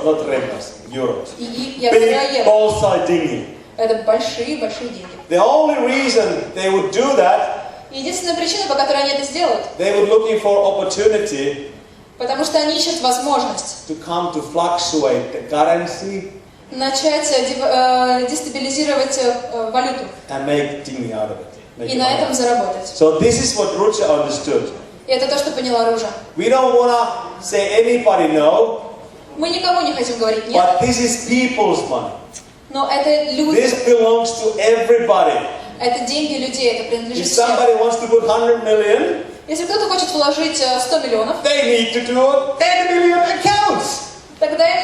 not rentas, euros. И я говорю о Big евро. bolsa dingy. Это большие-большие деньги. The only reason they would do that, Единственная причина, по которой они это сделают, they were looking for opportunity потому что они ищут возможность to come to fluctuate the currency начать дестабилизировать валюту and make dingy out of it. Make и it на money. этом заработать. So this is what Rucha understood. И это то, что поняла Ружа. We don't want to say anybody no, Мы никому не хотим говорить нет, but this is people's money. но это люди, This belongs to everybody. это деньги людей, это If принадлежит всем. somebody wants to put 100 million, Если кто-то хочет вложить 100 миллионов, they need to do 10 million accounts. тогда им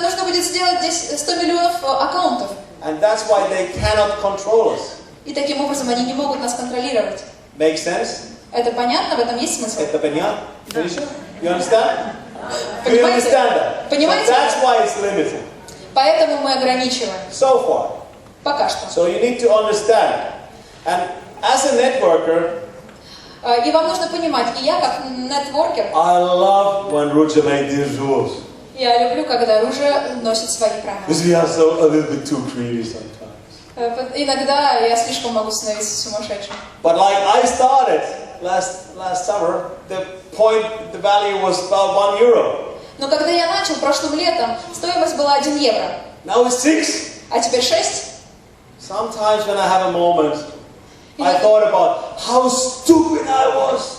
нужно будет сделать здесь 100 миллионов аккаунтов. And that's why they cannot control us. И таким образом они не могут нас контролировать. Make sense? Это понятно? В этом есть смысл? Это понятно? You understand? Do you Понимаете? understand that? So Понимаете? that's why it's limited. Поэтому мы ограничиваем. So far. Пока что. So you need to understand. And as a networker, И вам нужно понимать, и я как нетворкер, I love when Rucha made these rules. я люблю, когда Ружа носит свои правила. Because we are so a little bit too greedy sometimes. Иногда я слишком могу становиться сумасшедшим. But like I started last summer, the value was about €1. Но когда я начал прошлым летом, стоимость была 1 евро. Now it's 6. А теперь 6. Sometimes when I have a moment, I thought about how stupid I was.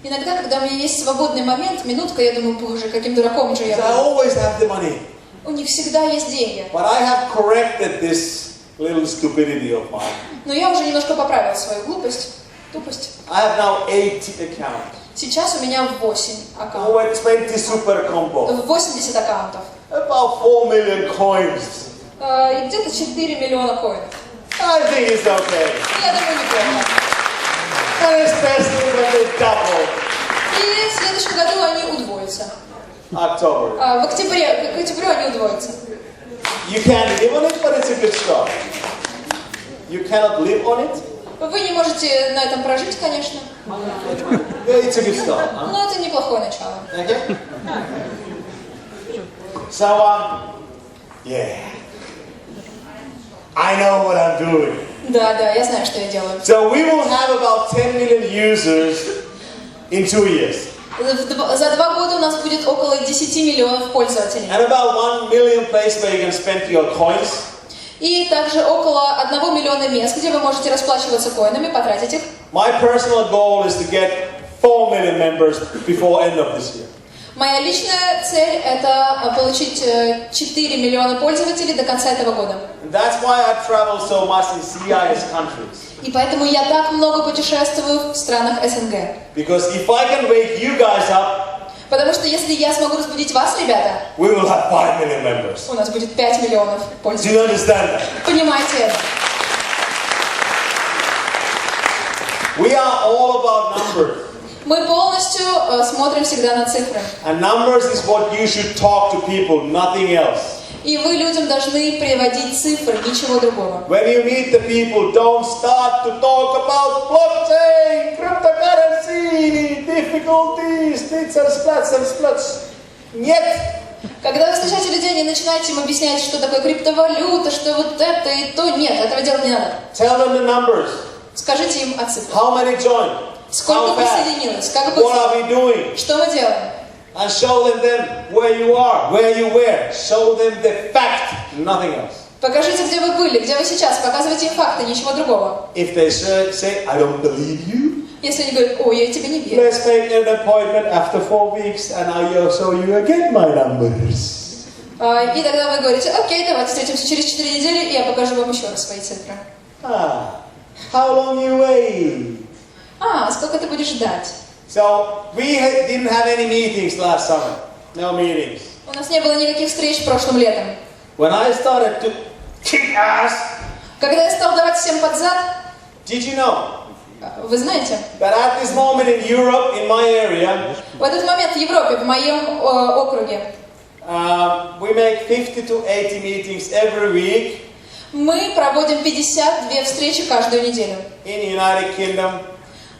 Иногда, когда у меня есть свободный момент, минутка, я думаю, боже, каким дураком же я Because I был. always have the money. У них всегда есть деньги. But I have corrected this little stupidity of mine. Но я уже немножко поправил свою глупость, тупость. I have now 80 accounts. Сейчас у меня 8 аккаунтов. Over 20 super combo. 80 аккаунтов. About 4 million coins. И где-то 4 миллиона коинов. I think it's okay. Я думаю, неплохо. And especially when they double. И в следующем году они удвоятся. October. В октябре, к октябрю они удвоятся. You can't live on it, but it's a good start. You cannot live on it? Вы не можете на этом прожить, конечно, Yeah, it's a good start. Huh? но это неплохое начало. Okay? So, yeah. I know what I'm doing. Да, я знаю, что я делаю. So we will have about 10 million users in 2 years. За 2 года у нас будет около 10 миллионов пользователей. And about 1 million places where you can spend your coins. И также около 1 миллиона мест, где вы можете расплачиваться коинами, потратить их. My personal goal is to get 4 million members before end of this year. Моя личная цель – это получить 4 миллиона пользователей до конца этого года. That's why I travel so much in CIS countries. И поэтому я так много путешествую в странах СНГ. Because if I can wake you guys up, Потому что если я смогу разбудить вас, ребята, we will have 5 million members. у нас будет 5 миллионов Do пользователей. you understand that? Понимаете это? We are all about numbers. Мы полностью смотрим всегда на цифры. And numbers is what you should talk to people, nothing else. И вы людям должны приводить цифры, ничего другого. When you meet the people, don't start to talk about blockchain, cryptocurrency, difficulties, bits and splats. Нет. Когда вы встречаете людей, не начинайте им объяснять, что такое криптовалюта, что вот это и то. Нет, этого делать не надо. Tell them the numbers. Скажите им о цифрах. How many joined? Сколько How fast? присоединилось? Как What быстро? are we doing? Что мы делаем? And show them where you are, where you were. Show them the fact, nothing else. Покажите, где вы были, где вы сейчас. Показывайте им факты, ничего другого. If they say, I don't believe you, Если они говорят, ой, я тебе не верю. Let's make an appointment after 4 weeks and I'll show you again my numbers. И тогда вы говорите, окей, давайте встретимся через 4 недели, и я покажу вам еще раз свои цифры. How long you wait? Сколько ты будешь ждать? So we didn't have any meetings last summer. No meetings. У нас не было никаких встреч прошлым летом. When I started to kick ass, Когда я стал давать всем под зад, did you know вы знаете, that at this moment in Europe, in my area, в этот момент в Европе, в моем округе, we make 50 to 80 meetings every week. Мы проводим 52 встречи каждую неделю. In United Kingdom,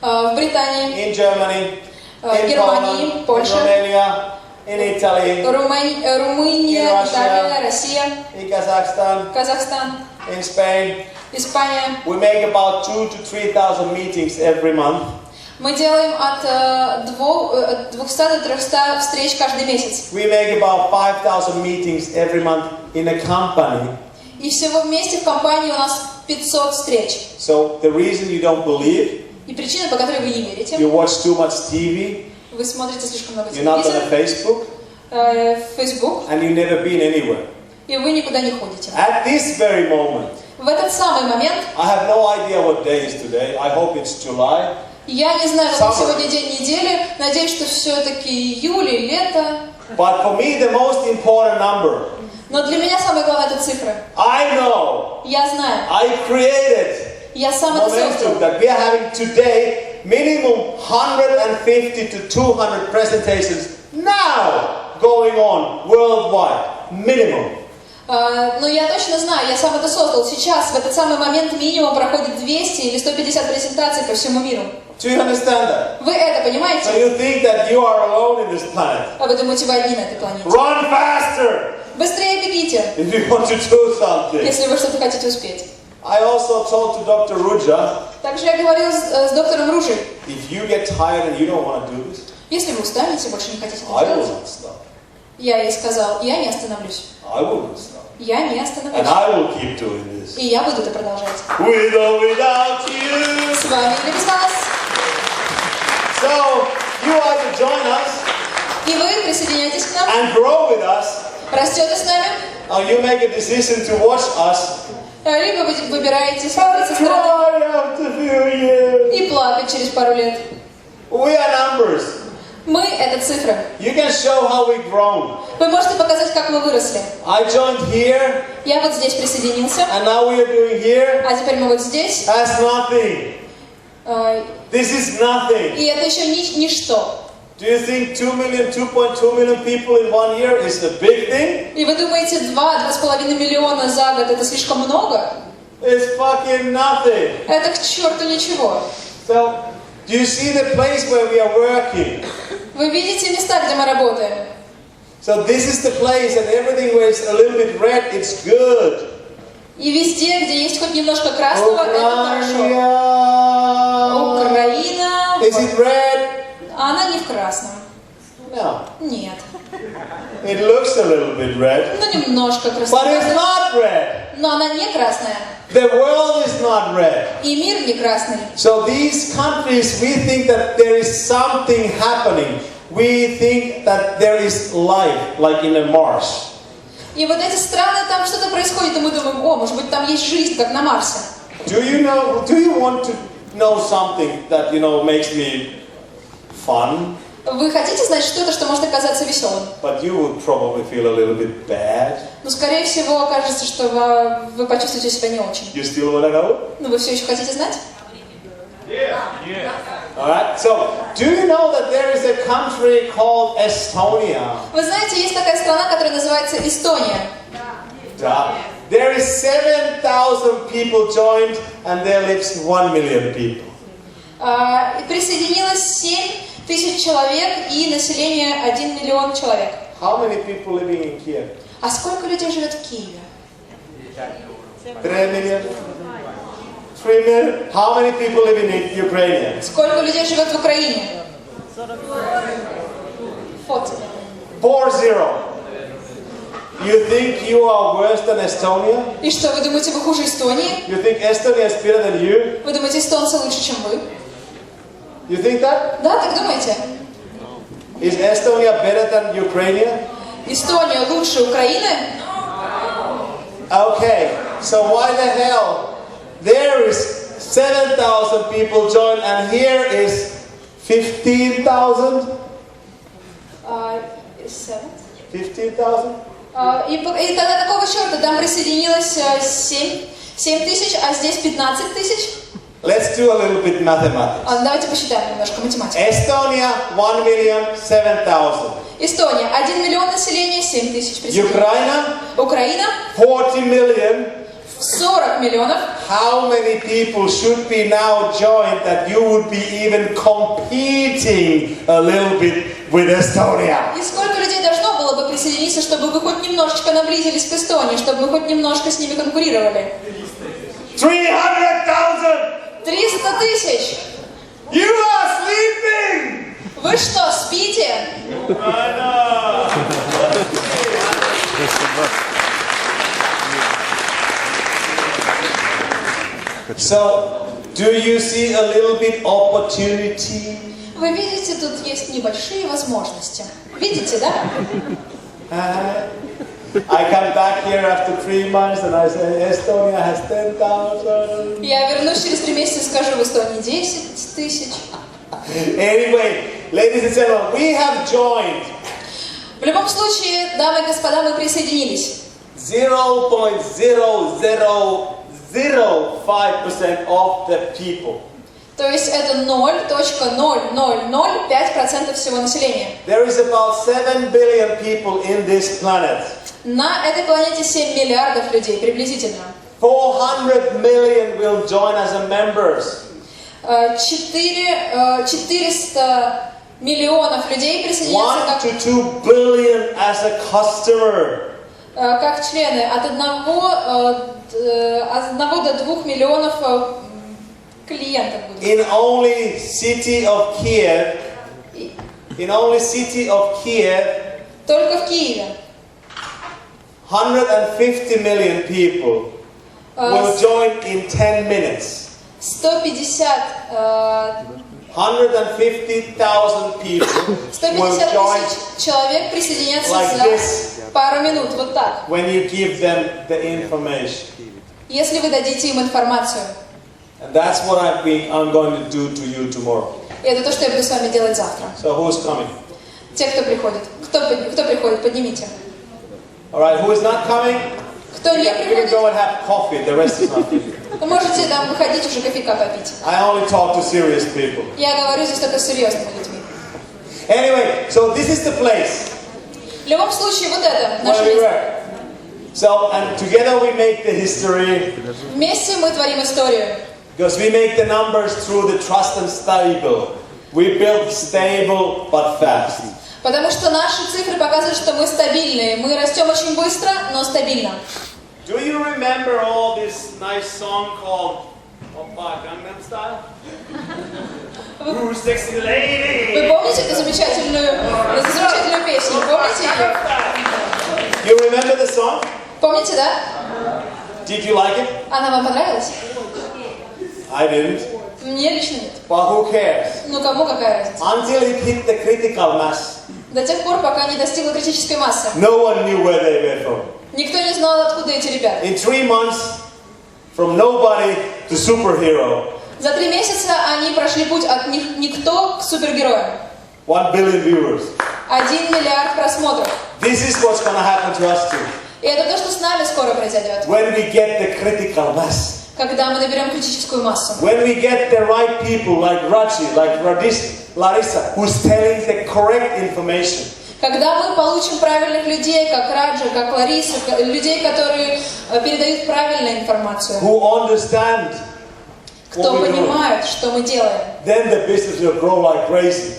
В Британии, in Germany, in Германии, Poland, in Польша, Romania, in Italy, Румыния, in Италия, Россия, in Kazakhstan, Казахстан, in Spain. Испания. We make about 2,000 to 3,000 meetings every month. Мы делаем от 200 до 300 встреч каждый месяц. We make about 5,000 meetings every month in a company. И всего вместе в компании у нас 500 встреч. So the reason you don't believe, И причина, по которой вы не верите, you watch too much TV, вы смотрите слишком много you're not on телевизора, Facebook, Facebook, and you've never been anywhere. и вы никуда не ходите. At this very moment, В этот самый момент, I have no idea what day is today. I hope it's July. я не знаю, какой Summer. сегодня день недели, надеюсь, что все-таки июль и лето. But for me, the most important number, Но для меня самое главное это цифры. I know, Я знаю, I created я сам это momentum создал. that we are having today minimum 150 to 200 presentations now going on worldwide. Minimum. Но я точно знаю, я сам это создал. Сейчас, в этот самый момент, минимум проходит 200 или 150 презентаций по всему миру. Do you understand that? Вы это So понимаете? you think that you are alone in this planet. А вы думаете, вы одни на этой планете? Run faster Быстрее бегите, if you want to do something. если вы что-то хотите успеть. I also told to Dr. Ruja, Также я говорил с доктором Ружей. if you get tired and you don't want to do this, Если вы устанете, больше не хотите I это will делать, not stop. я ей сказал, я не остановлюсь. I will not stop. Я не And остановлюсь. I will keep doing this. И я буду это продолжать. With or without you. С вами или без вас. So, you either join us И вы присоединяйтесь к нам, and grow with us, растете с нами, or you make a decision to watch us либо вы выбираете смотреть со and стороны cry after a few years. и плакать через пару лет. We are numbers. Мы — это цифры. You can show how we've grown. Вы можете показать, как мы выросли. I joined here, Я вот здесь присоединился, and now we are doing here. а теперь мы вот здесь. That's nothing. This is nothing. И это еще ничто. Do you think 2 million, 2.2 million people in 1 year is a big thing? И вы думаете, 2-2,5 миллиона за год — это слишком много? It's fucking nothing. Это к черту ничего. So, do you see the place where we are working? Вы видите места, где мы работаем? So this is the place, and everything where it's a little bit red, it's good. И везде, где есть хоть немножко красного, это хорошо. Украина. Is it red? А она не в красном. No. Нет. It looks a little bit red. Ну, немножко But it's красная. not red. Но она не красная. The world is not red. И мир не красный. So these countries, we think that there is something happening. We think that there is life, like in a Mars. И вот эти страны, там что-то происходит, и мы думаем, о, может быть, там есть жизнь, как на Марсе. Do you want to know something that, makes me fun? Вы хотите знать что-то, что может оказаться веселым? But you would probably feel a little bit bad. Но, скорее всего, окажется, что вы почувствуете себя не очень. You still want to know? Но вы все еще хотите знать? Alright, so do you know that there is a country called Estonia? Вы знаете, есть такая страна, которая называется Эстония. There is 7,000 people joined, and there lives 1 million people. Присоединилось 7 тысяч человек и население 1 миллион человек. How many people living in Kiev? А сколько людей живет в Киеве? 3 million? 3 million? How many people live in Ukraine? Сколько людей живет в Украине? 40. 40. You think you are worse than Estonia? И что, вы думаете, вы хуже Эстонии? You think Estonia is better than you? Вы думаете, эстонцы лучше, чем вы? You think that? Да, так думаете? Is Estonia better than Ukraine? Эстония лучше Украины? Okay, so why the hell? There is 7,000 people join and here is 15,000? 15,000? И тогда какого черта? Там присоединилось 7 тысяч, а здесь 15 тысяч? Let's do a little bit mathematics. Давайте посчитаем немножко математику. Estonia, 1,007,000. Эстония, 1 миллион населения, 7 тысяч присоединилось. Ukraine, Украина, 40 million. 40 миллионов. How many people should be now joined that you would be even competing a little bit with Estonia? И сколько людей должно было бы присоединиться, чтобы вы хоть немножечко наблизились к Эстонии, чтобы мы хоть немножко с ними конкурировали? 300,000! 300 тысяч! You are sleeping! Вы что, спите? So, do you see a little bit opportunity? Вы видите, тут есть небольшие возможности. Видите, да? I come back here after 3 months and I say Estonia has 10,000. Я вернусь через 3 месяца и скажу, в Эстонии 10 тысяч. Anyway, ladies and gentlemen, we have joined. В любом случае, дамы и господа, мы присоединились. 0.00005% of the people. То есть это 0.0005% всего населения. There is about 7 billion people in this planet. На этой планете 7 миллиардов людей, приблизительно. 400 million will join as a members. 400 миллионов людей присоединятся 1 to 2 billion as a customer. как члены. От 1 до 2 миллионов клиентов будет. In only city of Kiev, Только в Киеве 150 million people will join in 10 minutes. 150,000 people will 150 join тысяч человек присоединятся like за this пару минут, вот так. when you give them the information. Если вы дадите им информацию. And that's what I'm going to do to you tomorrow. И это то, что я буду с вами делать завтра. So who's coming? Те, кто приходит. Кто приходит, поднимите. All right, who is not coming? Кто не You can приходит, go and have coffee. The rest is not here. вы можете там выходить уже кофейка попить. I only talk to serious people. Я говорю здесь только с серьезными людьми. Anyway, so this is the place В любом случае, вот это наше where we место. were. So, and together we make the history Вместе мы творим историю. because we make the numbers through the trust and stable. We build stable but fast. Потому что наши цифры показывают, что мы стабильные. Мы растем очень быстро, но стабильно. Do you remember all this nice song called Oppa Gangnam Style? Ooh, sexy lady. Вы помните эту замечательную песню? Помните ее? You remember the song? Помните, да? Did you like it? Она вам понравилась? I didn't. Мне лично нет. But who cares? Ну кому какая разница? Until it hit the critical mass, До тех пор, пока не достигла критической массы. no one knew where they were from. Никто не знал, откуда эти ребята. In 3 months, from nobody to superhero, За 3 месяца они прошли путь от никто к супергероям. 1 billion viewers. 1 миллиард просмотров. This is what's going to happen to us too. И это то, что с нами скоро произойдет. When we get the critical mass. Когда мы наберем критическую массу. When we get the right people like Rachi, like Larissa, who's telling the correct information. Когда мы получим правильных людей, как Раджа, как Лариса, людей, которые передают правильную информацию. Who understand Кто понимает, что мы делаем. Then the business will grow like crazy.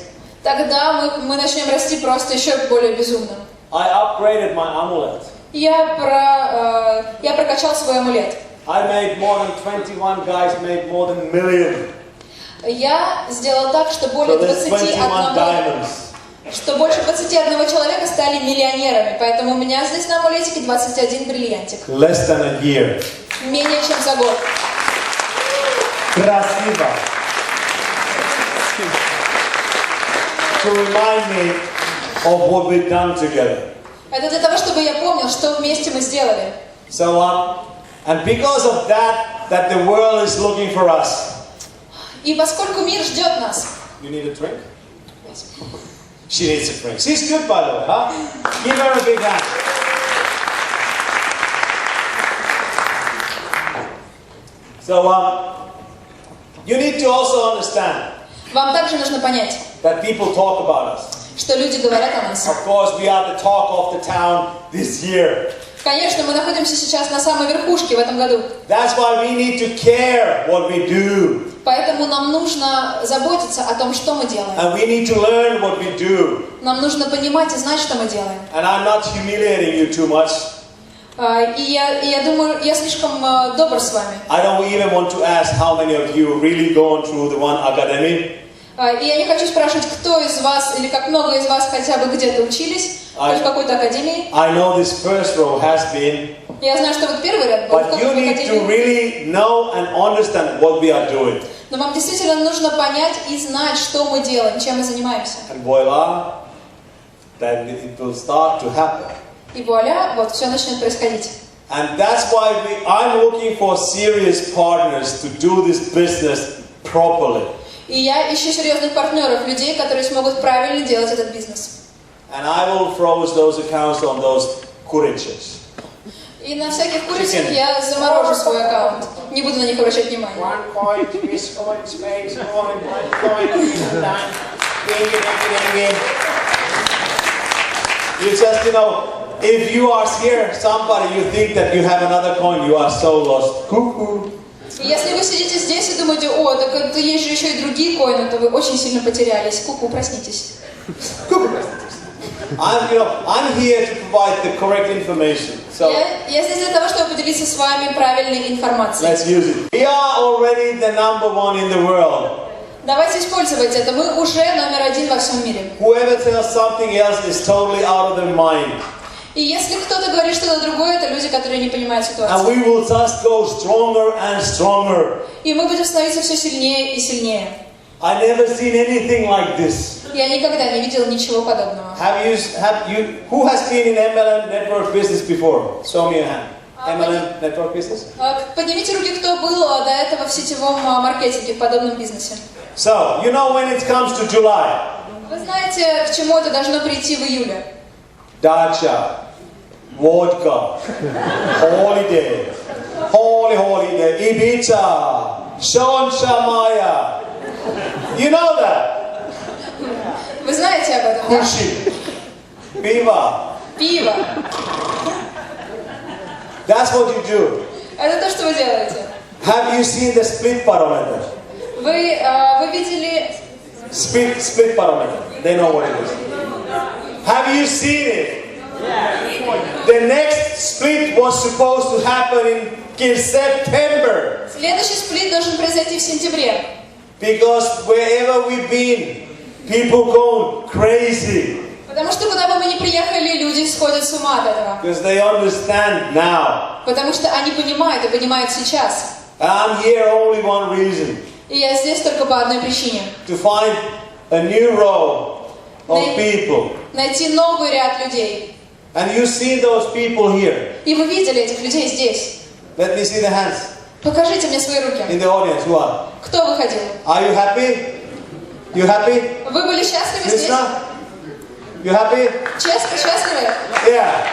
Тогда мы начнем расти просто еще более безумно. I upgraded my amulet. Я прокачал свой амулет. I made more than 21 guys made more than a million. Я сделал так, что более So there's 21 diamonds. что больше 21 человека стали миллионерами. Поэтому у меня здесь на амулетике 21 бриллиантик. Less than a year. Менее чем за год. Красиво. to remind me of what we've done together. Это для того, чтобы я помнил, что вместе мы сделали. So, and because of that the world is looking for us. И поскольку мир ждет нас. You need a drink? She needs a drink. She's good, by the way, huh? Give her a big hand. So, you need to also understand. Вам также нужно понять, that people talk about us. что люди говорят о нас. Of course, we are the talk of the town this year. Конечно, мы находимся сейчас на самой верхушке в этом году. That's why we need to care what we do. Поэтому нам нужно заботиться о том, что мы делаем. And we need to learn what we do. Нам нужно понимать и знать, что мы делаем. And I'm not humiliating you too much. И я думаю, я слишком добр с вами. I don't even want to ask how many of you really gone through the one academy. И я не хочу спрашивать, кто из вас или как много из вас хотя бы где-то учились, в какой-то академии. I know this first row has been. Я знаю, что вот первый ряд был в But какой-то you need to академии. really know and understand what we are doing. Но вам действительно нужно понять и знать, что мы делаем, чем мы занимаемся. And voila, then it will start to happen. И вуаля, вот все начнет происходить. And that's why I'm looking for serious partners to do this business properly. И я ищу серьезных партнеров, людей, которые смогут правильно делать этот бизнес. And I will froze those accounts on those куричес. И на всяких курицах я заморожу свой аккаунт. Не буду на них обращать внимания. OneCoin, Bitcoin, space, OneCoin, ding. You just, if you are here, somebody, you think that you have another coin, you are so lost. Cuckoo. Если вы сидите здесь и думаете, о, так это есть же еще и другие коины, то вы очень сильно потерялись. Ку-ку, проснитесь. I'm here to provide the correct information. So Я здесь для того, чтобы поделиться с вами правильной информацией. let's use it. We are already the number one in the world. Давайте использовать это. Мы уже номер один во всем мире. Whoever tells something else is totally out of their mind. И если кто-то говорит что-то другое, это люди, которые не понимают And ситуацию. we will just go stronger and stronger. И мы будем становиться все сильнее и сильнее. I never seen anything like this. Я никогда не видел ничего подобного. Who has been in MLM network business before? Show me your hand. MLM network business? Поднимите руки, кто был до этого в сетевом маркетинге, в подобном бизнесе. So, when it comes to July. Вы знаете, к чему это должно прийти в июле? Dacha, vodka, holiday, holiday, Ibiza, Shamaya. You know that? Вы знаете об этом, да? Kushi, Piva. Пиво. That's what you do. Это то, что вы делаете. Have you seen the split parameter? Вы видели... Split parameter. They know what it is. Have you seen it? The next split was supposed to happen in September. Следующий сплит должен произойти в сентябре. Because wherever we've been, people go crazy. Потому что куда бы мы ни приехали, люди сходят с ума от этого. Because they understand now. Потому что они понимают и понимают сейчас. I'm here only one reason. И я здесь только по одной причине. To find a new row of people. Найти новый ряд людей. And you see those people here. И вы видели этих людей здесь. Let me see the hands. Покажите мне свои руки. In the audience, who are? Кто выходил? Are you happy? You happy? Вы были счастливы здесь? Krishna? You happy? Счастливы? Yeah.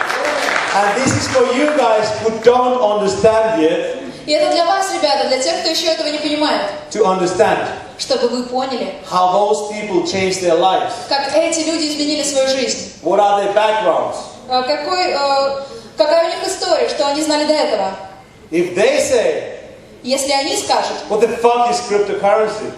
And this is for you guys who don't understand yet. И это для вас, ребята, для тех, кто еще этого не понимает. To understand. Чтобы вы поняли, How those people changed their lives. как эти люди изменили свою жизнь. What are their backgrounds? Какая у них история, что они знали до этого. If they say, Если они скажут, what the fuck is cryptocurrency?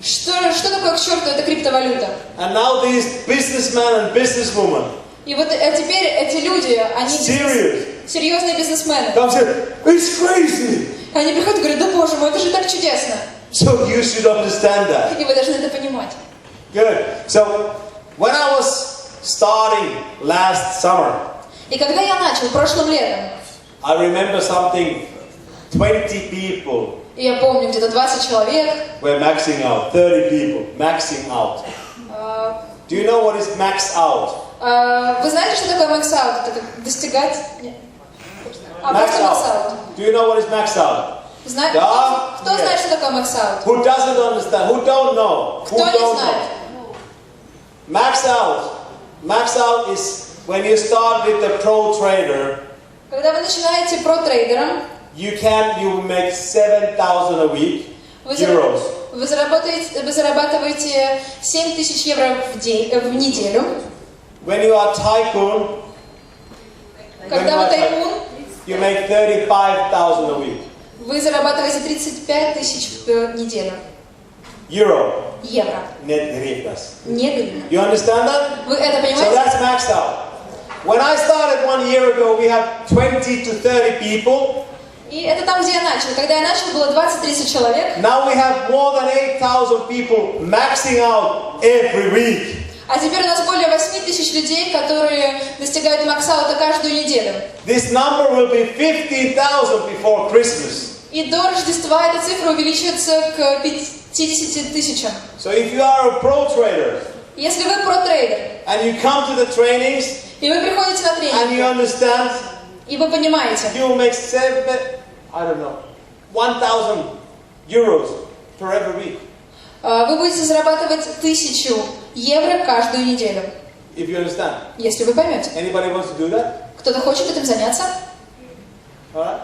что такое к черту эта криптовалюта? And now these businessmen and businesswomen. И вот теперь эти люди, они серьезные бизнесмены. Come say, it's crazy. Они приходят и говорят, да боже мой, это же так чудесно. So you should understand that. И вы должны это понимать. Good. So when I was starting last summer, И когда я начал прошлым летом, I remember something. 20 people И я помню, где-то 20 человек. We're maxing out. 30 people. Maxing out. Do you know what is max out? Вы знаете, что такое max out? Это как достигать... Нет. Max просто max out. out. Do you know what is max out? Да? Кто знает, что такое max out? Who doesn't understand? Who don't know? Кто не знает? Max out. Max out is when you start with the pro trader. Когда вы начинаете про-трейдером, You will make 7,000 a week. Euros. Вы зарабатываете 7000 евро в неделю. When you are tycoon, Когда вы тайкун, you make 35,000 a week. Вы зарабатываете 35 тысяч в неделю. Евро. Не гривна. You understand that? Вы это So понимаете? that's maxed out. When I started 1 year ago, we had 20 to 30 people. И это там, где я начал. Когда я начал, было 20-30 человек. Now we have more than 8,000 people maxing out every week. А теперь у нас более 8000 людей, которые достигают макс-аута каждую неделю. This number will be 15,000 before Christmas. И до Рождества эта цифра увеличивается к 50 тысячам. So if you are a pro trader, Если вы про-трейдер, and you come to the trainings, и вы приходите на and you тренинг, understand, и вы понимаете, you will make 1,000 euros per every week. вы будете зарабатывать 1000 евро каждую неделю. If you understand. Если вы поймете. Anybody wants to do that? Кто-то хочет этим заняться? All right?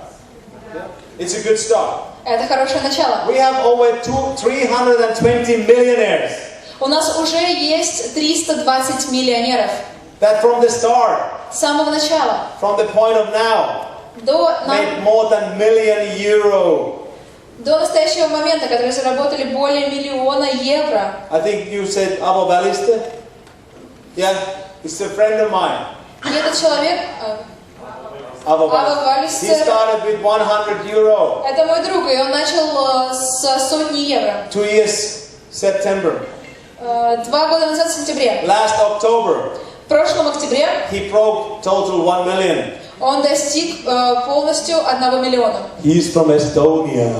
Yeah. It's a good start. Это хорошее начало. We have over 320 millionaires. У нас уже есть 320 миллионеров. That from the start, С самого начала from the point of now, made more than €1 million. до настоящего момента, которые заработали более 1 000 000 евро. I think you said Abo Balista? Yeah, it's a friend of mine. И этот человек, Abo Abo Balista. He Balista, started with €100. это мой друг, и он начал с сотни евро. 2 years, September. 2 года назад, в сентябре. Last October, В прошлом октябре he broke total 1 million. он достиг полностью 1 миллиона. He's from Estonia.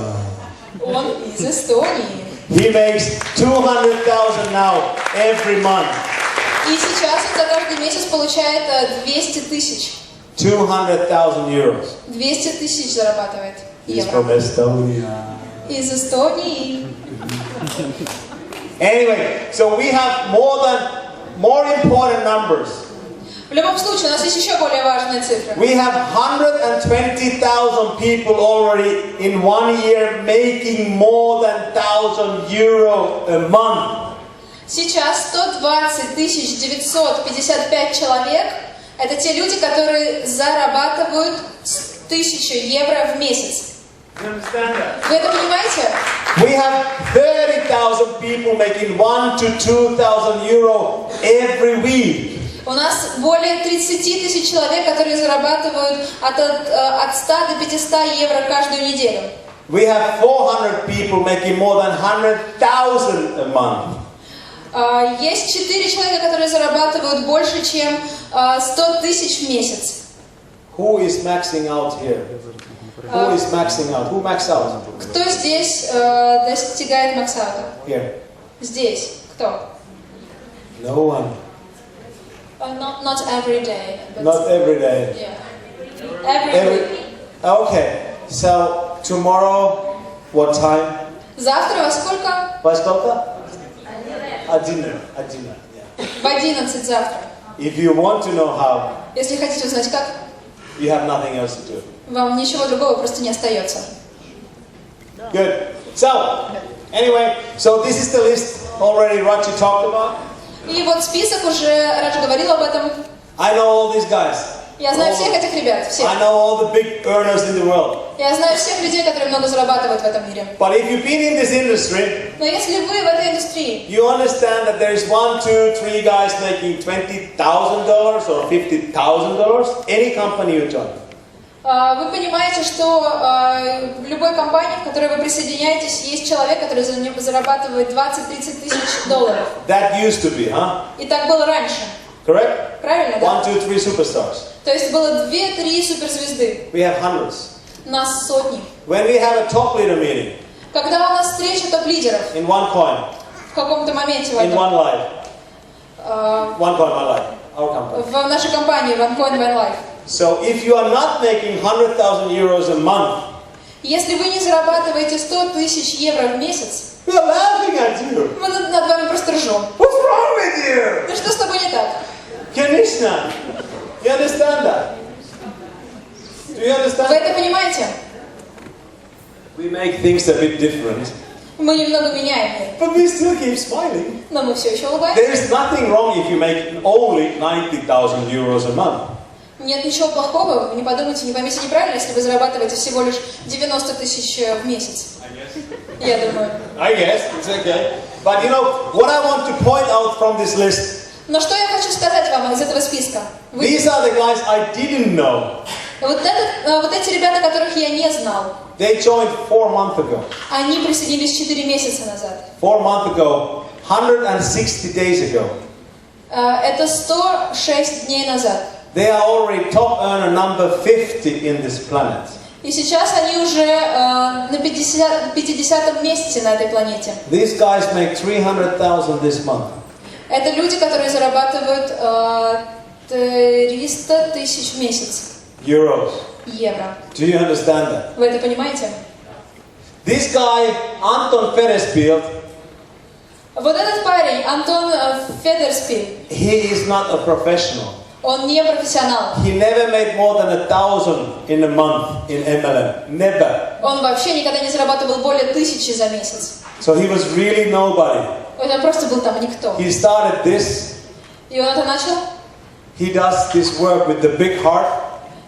Он из Эстонии. He makes 200,000 now every month. И сейчас он за каждый месяц получает 200 тысяч. 200,000 euros. 200 тысяч зарабатывает He's евро. from Estonia. Из Эстонии. Anyway, so we have more important numbers. В любом случае, у нас есть еще более важные цифры. We have 120,000 people already in 1 year making more than €1,000 a month. Сейчас 120 955 человек – это те люди, которые зарабатывают 1000 евро в месяц. You understand that? Вы это понимаете? We have 30,000 people making 1 to 2,000 euro every week. У нас более 30 тысяч человек, которые зарабатывают от 100 до 500 евро каждую неделю. We have 400 people making more than 100,000 a month. Есть 4 человека, которые зарабатывают больше, чем 100 тысяч в месяц. Who is maxing out here? Who is maxing out? Who max out? Кто здесь достигает максаута? Here. Здесь. Кто? No one. Not every day. But Not every day. Yeah. Every week. Okay. So tomorrow, what time? Завтра во сколько? Во сколько? 11. Yeah. В 11 завтра. If you want to know how, Если хотите узнать как, you have nothing else to do. вам ничего другого просто не остается. Good. So, anyway, so this is the list already Rachi talked about. И вот список уже, Радж говорил об этом. I know all these guys. Я знаю всех этих ребят, всех. I know all the big earners in the world. Я знаю всех людей, которые много зарабатывают в этом мире. But if you've been in this industry, Но если вы в этой индустрии, you understand that there is 1, 2, 3 guys making $20,000 or $50,000. Any company you join. вы понимаете, что в любой компании, в которой вы присоединяетесь, есть человек, который зарабатывает 20-30 тысяч долларов. That used to be, huh? И так было раньше. Correct? Правильно, да? 1, 2, 3 superstars. То есть было 2-3 суперзвезды. We have hundreds. Нас сотни. When we have a top leader meeting Когда у нас встреча топ-лидеров in OneCoin, в каком-то моменте in One Life, OneCoin, One Life, our company. в нашей компании OneCoin, OneLife. So if you are not making 100,000 euros a month, Если вы не зарабатываете 100 тысяч евро в месяц, we are laughing at you. мы над вами просто ржем. What's wrong with you? Ну что с тобой не так? Конечно. You understand that? Do you Вы understand? это понимаете? We make things a bit different, Мы немного меняем мир, but we still keep smiling. но мы все еще улыбаемся. There is nothing wrong if you make only 90,000 euros a month. Нет ничего плохого, вы не подумайте, не поймите неправильно, если вы зарабатываете всего лишь 90 тысяч в месяц. Я думаю. I guess, it's okay. But you know, what I want to point out from this list, Но что я хочу сказать вам из этого списка? these are the guys I didn't know. Вот эти ребята, которых я не знал, They joined 4 months ago. они присоединились 4 месяца назад. 4 months ago, 160 days ago. Это 106 дней назад. They are already top earner number 50 in this planet. И сейчас они уже на 50-м месте на этой планете. These guys make 300,000 this month. Это люди, которые зарабатывают 300 тысяч в месяц. Euros. Евро. Do you understand that? Вы это понимаете? This guy, Anton Ferespiel, Вот этот парень, Антон Федерспиль, he is not a professional. он не профессионал. He never made more than 1,000 in a month in MLM. Never. Он вообще никогда не зарабатывал более 1000 за месяц. So he was really nobody. Он просто был там никто. He started this. И он это начал. He does this work with the big heart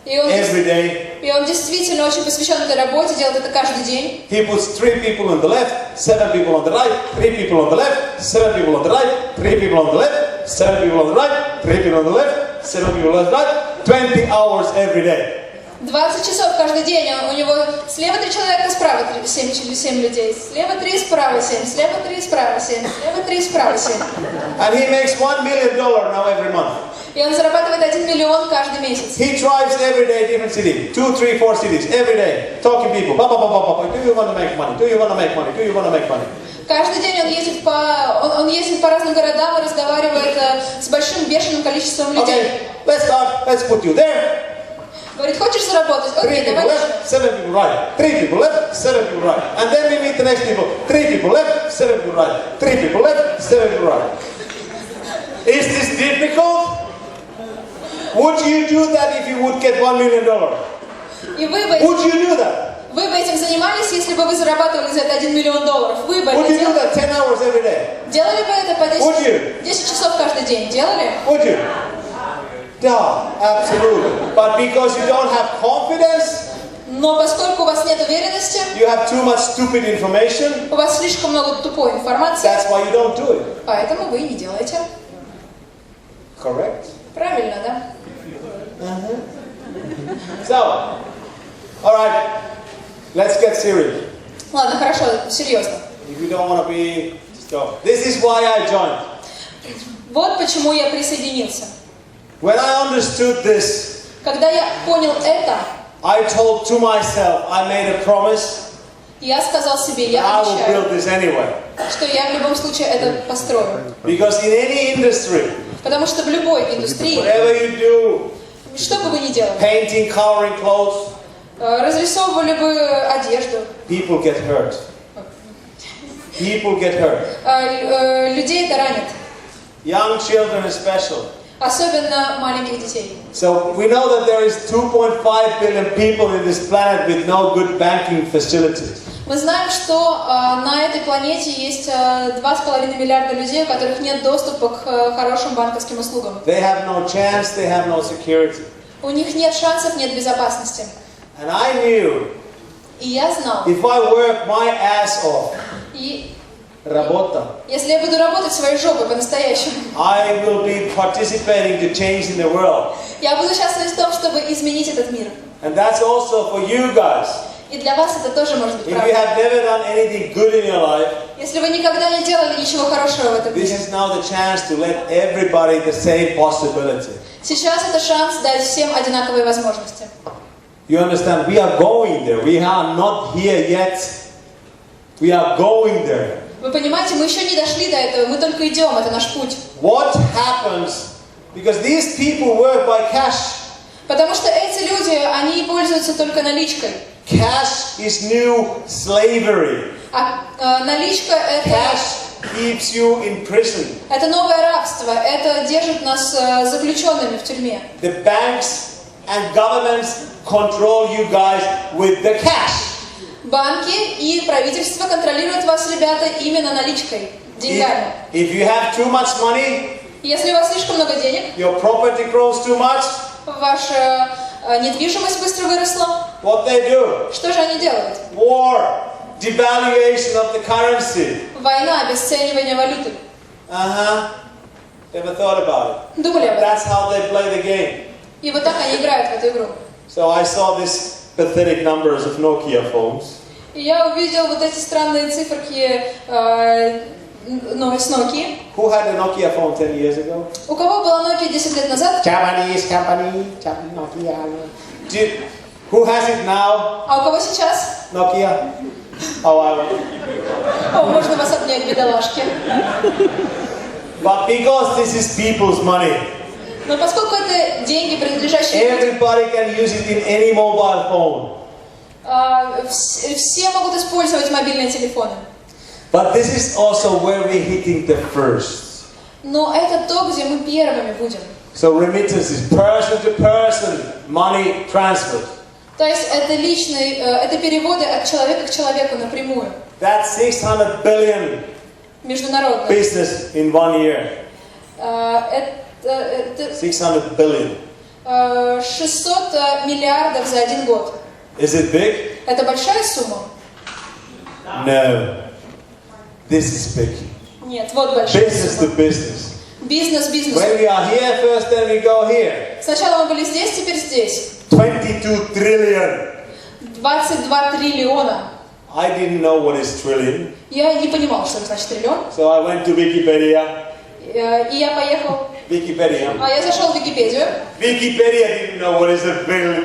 И он, every day. и он действительно очень посвящен этой работе, делает это каждый день. He puts 3 people on the left, 7 people on the right, 3 people on the left, 7 people on the right, 3 people on the left, 7 people on the right, 3 people on the left, 7 people on the right, 20 hours every day. 20 часов каждый день. У него слева 3 человека, справа 7 людей. Слева 3, справа 7. Слева 3, справа 7. Слева 3, справа 7. And he makes $1 million now every month. И он зарабатывает 1 миллион каждый месяц. He drives every day different city, 2, 3, 4 cities, every day, talking people. Ba, ba, ba, ba, ba, ba. Do you want to make money? Do you want to make money? Do you want to make money? Каждый день он ездит по разным городам и разговаривает с большим бешеным количеством людей. Okay, let's start. Let's put you there. Говорит, хочешь заработать? 3 Окей, people давай. left, 7 people right. 3 people left, 7 people right. And then we meet the next people. 3 people left, 7 people right. 3 people left, 7 people right. Is this difficult? Would you do that if you would get $1 million? И вы Would you do that? бы этим занимались, если бы вы зарабатывали за это $1 миллион? Вы бы Would это you do делали? that 10 hours every day? Делали бы это по Would you? 10 часов каждый день? Делали? Would you? Yeah, absolutely. But because you don't have confidence, Но поскольку у вас нет уверенности, you have too much stupid information, у вас слишком много тупой информации, that's why you don't do it. поэтому вы не делаете. Correct? Правильно, да? So, all right, let's get serious. Ладно, хорошо, серьезно. If you don't want to be, just go. This is why I joined. Вот почему я присоединился. When I understood this, Когда я понял это, I told to myself, I made a promise, я сказал себе, I я will обещаю, build this anyway. что я в любом случае это построю. Because in any industry, Потому что в любой индустрии, whatever you do, что бы вы ни делали, painting, coloring clothes, разрисовывали бы одежду, people get hurt. People get hurt. людей это ранит. Young children especially. Особенно маленьких детей. So we know that there is 2.5 billion people in this planet with no good banking facilities. Мы знаем, что на этой планете есть 2,5 миллиарда людей, у которых нет доступа к хорошим банковским услугам. They have no chance, they have no security. У них нет шансов, нет безопасности. And I knew И я знал, if I work my ass off, и работа, если я буду работать своей жопой по-настоящему, I will be participating to change in the world. я буду участвовать в том, чтобы изменить этот мир. And that's also for you guys. И для вас это тоже может быть If you правда. have never done anything good in your life, Если вы никогда не делали ничего хорошего в этом this мире, is now the chance to let everybody the same possibility. сейчас это шанс дать всем одинаковые возможности. You understand? We are going there. We are not here yet. We are going there. Вы понимаете, мы еще не дошли до этого, мы только идем, это наш путь. What happens? Because these people work by cash. Потому что эти люди, они пользуются только наличкой. Cash is new slavery. А наличка Cash keeps you in prison. это новое рабство, это держит нас заключенными в тюрьме. The banks and governments control you guys with the cash. Банки и правительство контролируют вас, ребята, именно наличкой, деньгами. If you have too much money, Если у вас слишком много денег, your property grows too much, ваша недвижимость быстро выросла, what they do? что же они делают? War, devaluation of the currency. Война, обесценивание валюты. Never thought about it. Думали об этом? That's how they play the game. И вот так они играют в эту игру. So I saw these pathetic numbers of Nokia phones. И я увидел вот эти странные циферки с Nokia. Who had a Nokia phone 10 years ago? У кого была Nokia 10 лет назад? Japanese company, Japanese Nokia. Who has it now? А у кого сейчас? Nokia. Oh, О, можно вас обнять, бедолашки. But because this is people's money, Но поскольку это деньги, принадлежащие людям, everybody can use it in any mobile phone. все могут использовать мобильные телефоны. But this is also where we're hitting the first. Но это то, где мы первыми будем. So remittance is person to person, money transfer. То есть это личные, это переводы от человека к человеку напрямую. That's 600 billion Международно. business in 1 year. Это 600 billion. 600 миллиардов за 1 год. Is it big? Это большая сумма? No. This is big. Нет, вот большая Business сумма. to business. Бизнес, бизнес. When we are here first, then we go here. Сначала мы были здесь, теперь здесь. 22 trillion. 22 триллиона. I didn't know what is trillion. Я не понимал, что это значит триллион. So I went to Wikipedia. И я поехал, Wikipedia. я зашел в Википедию. Wikipedia didn't know what is a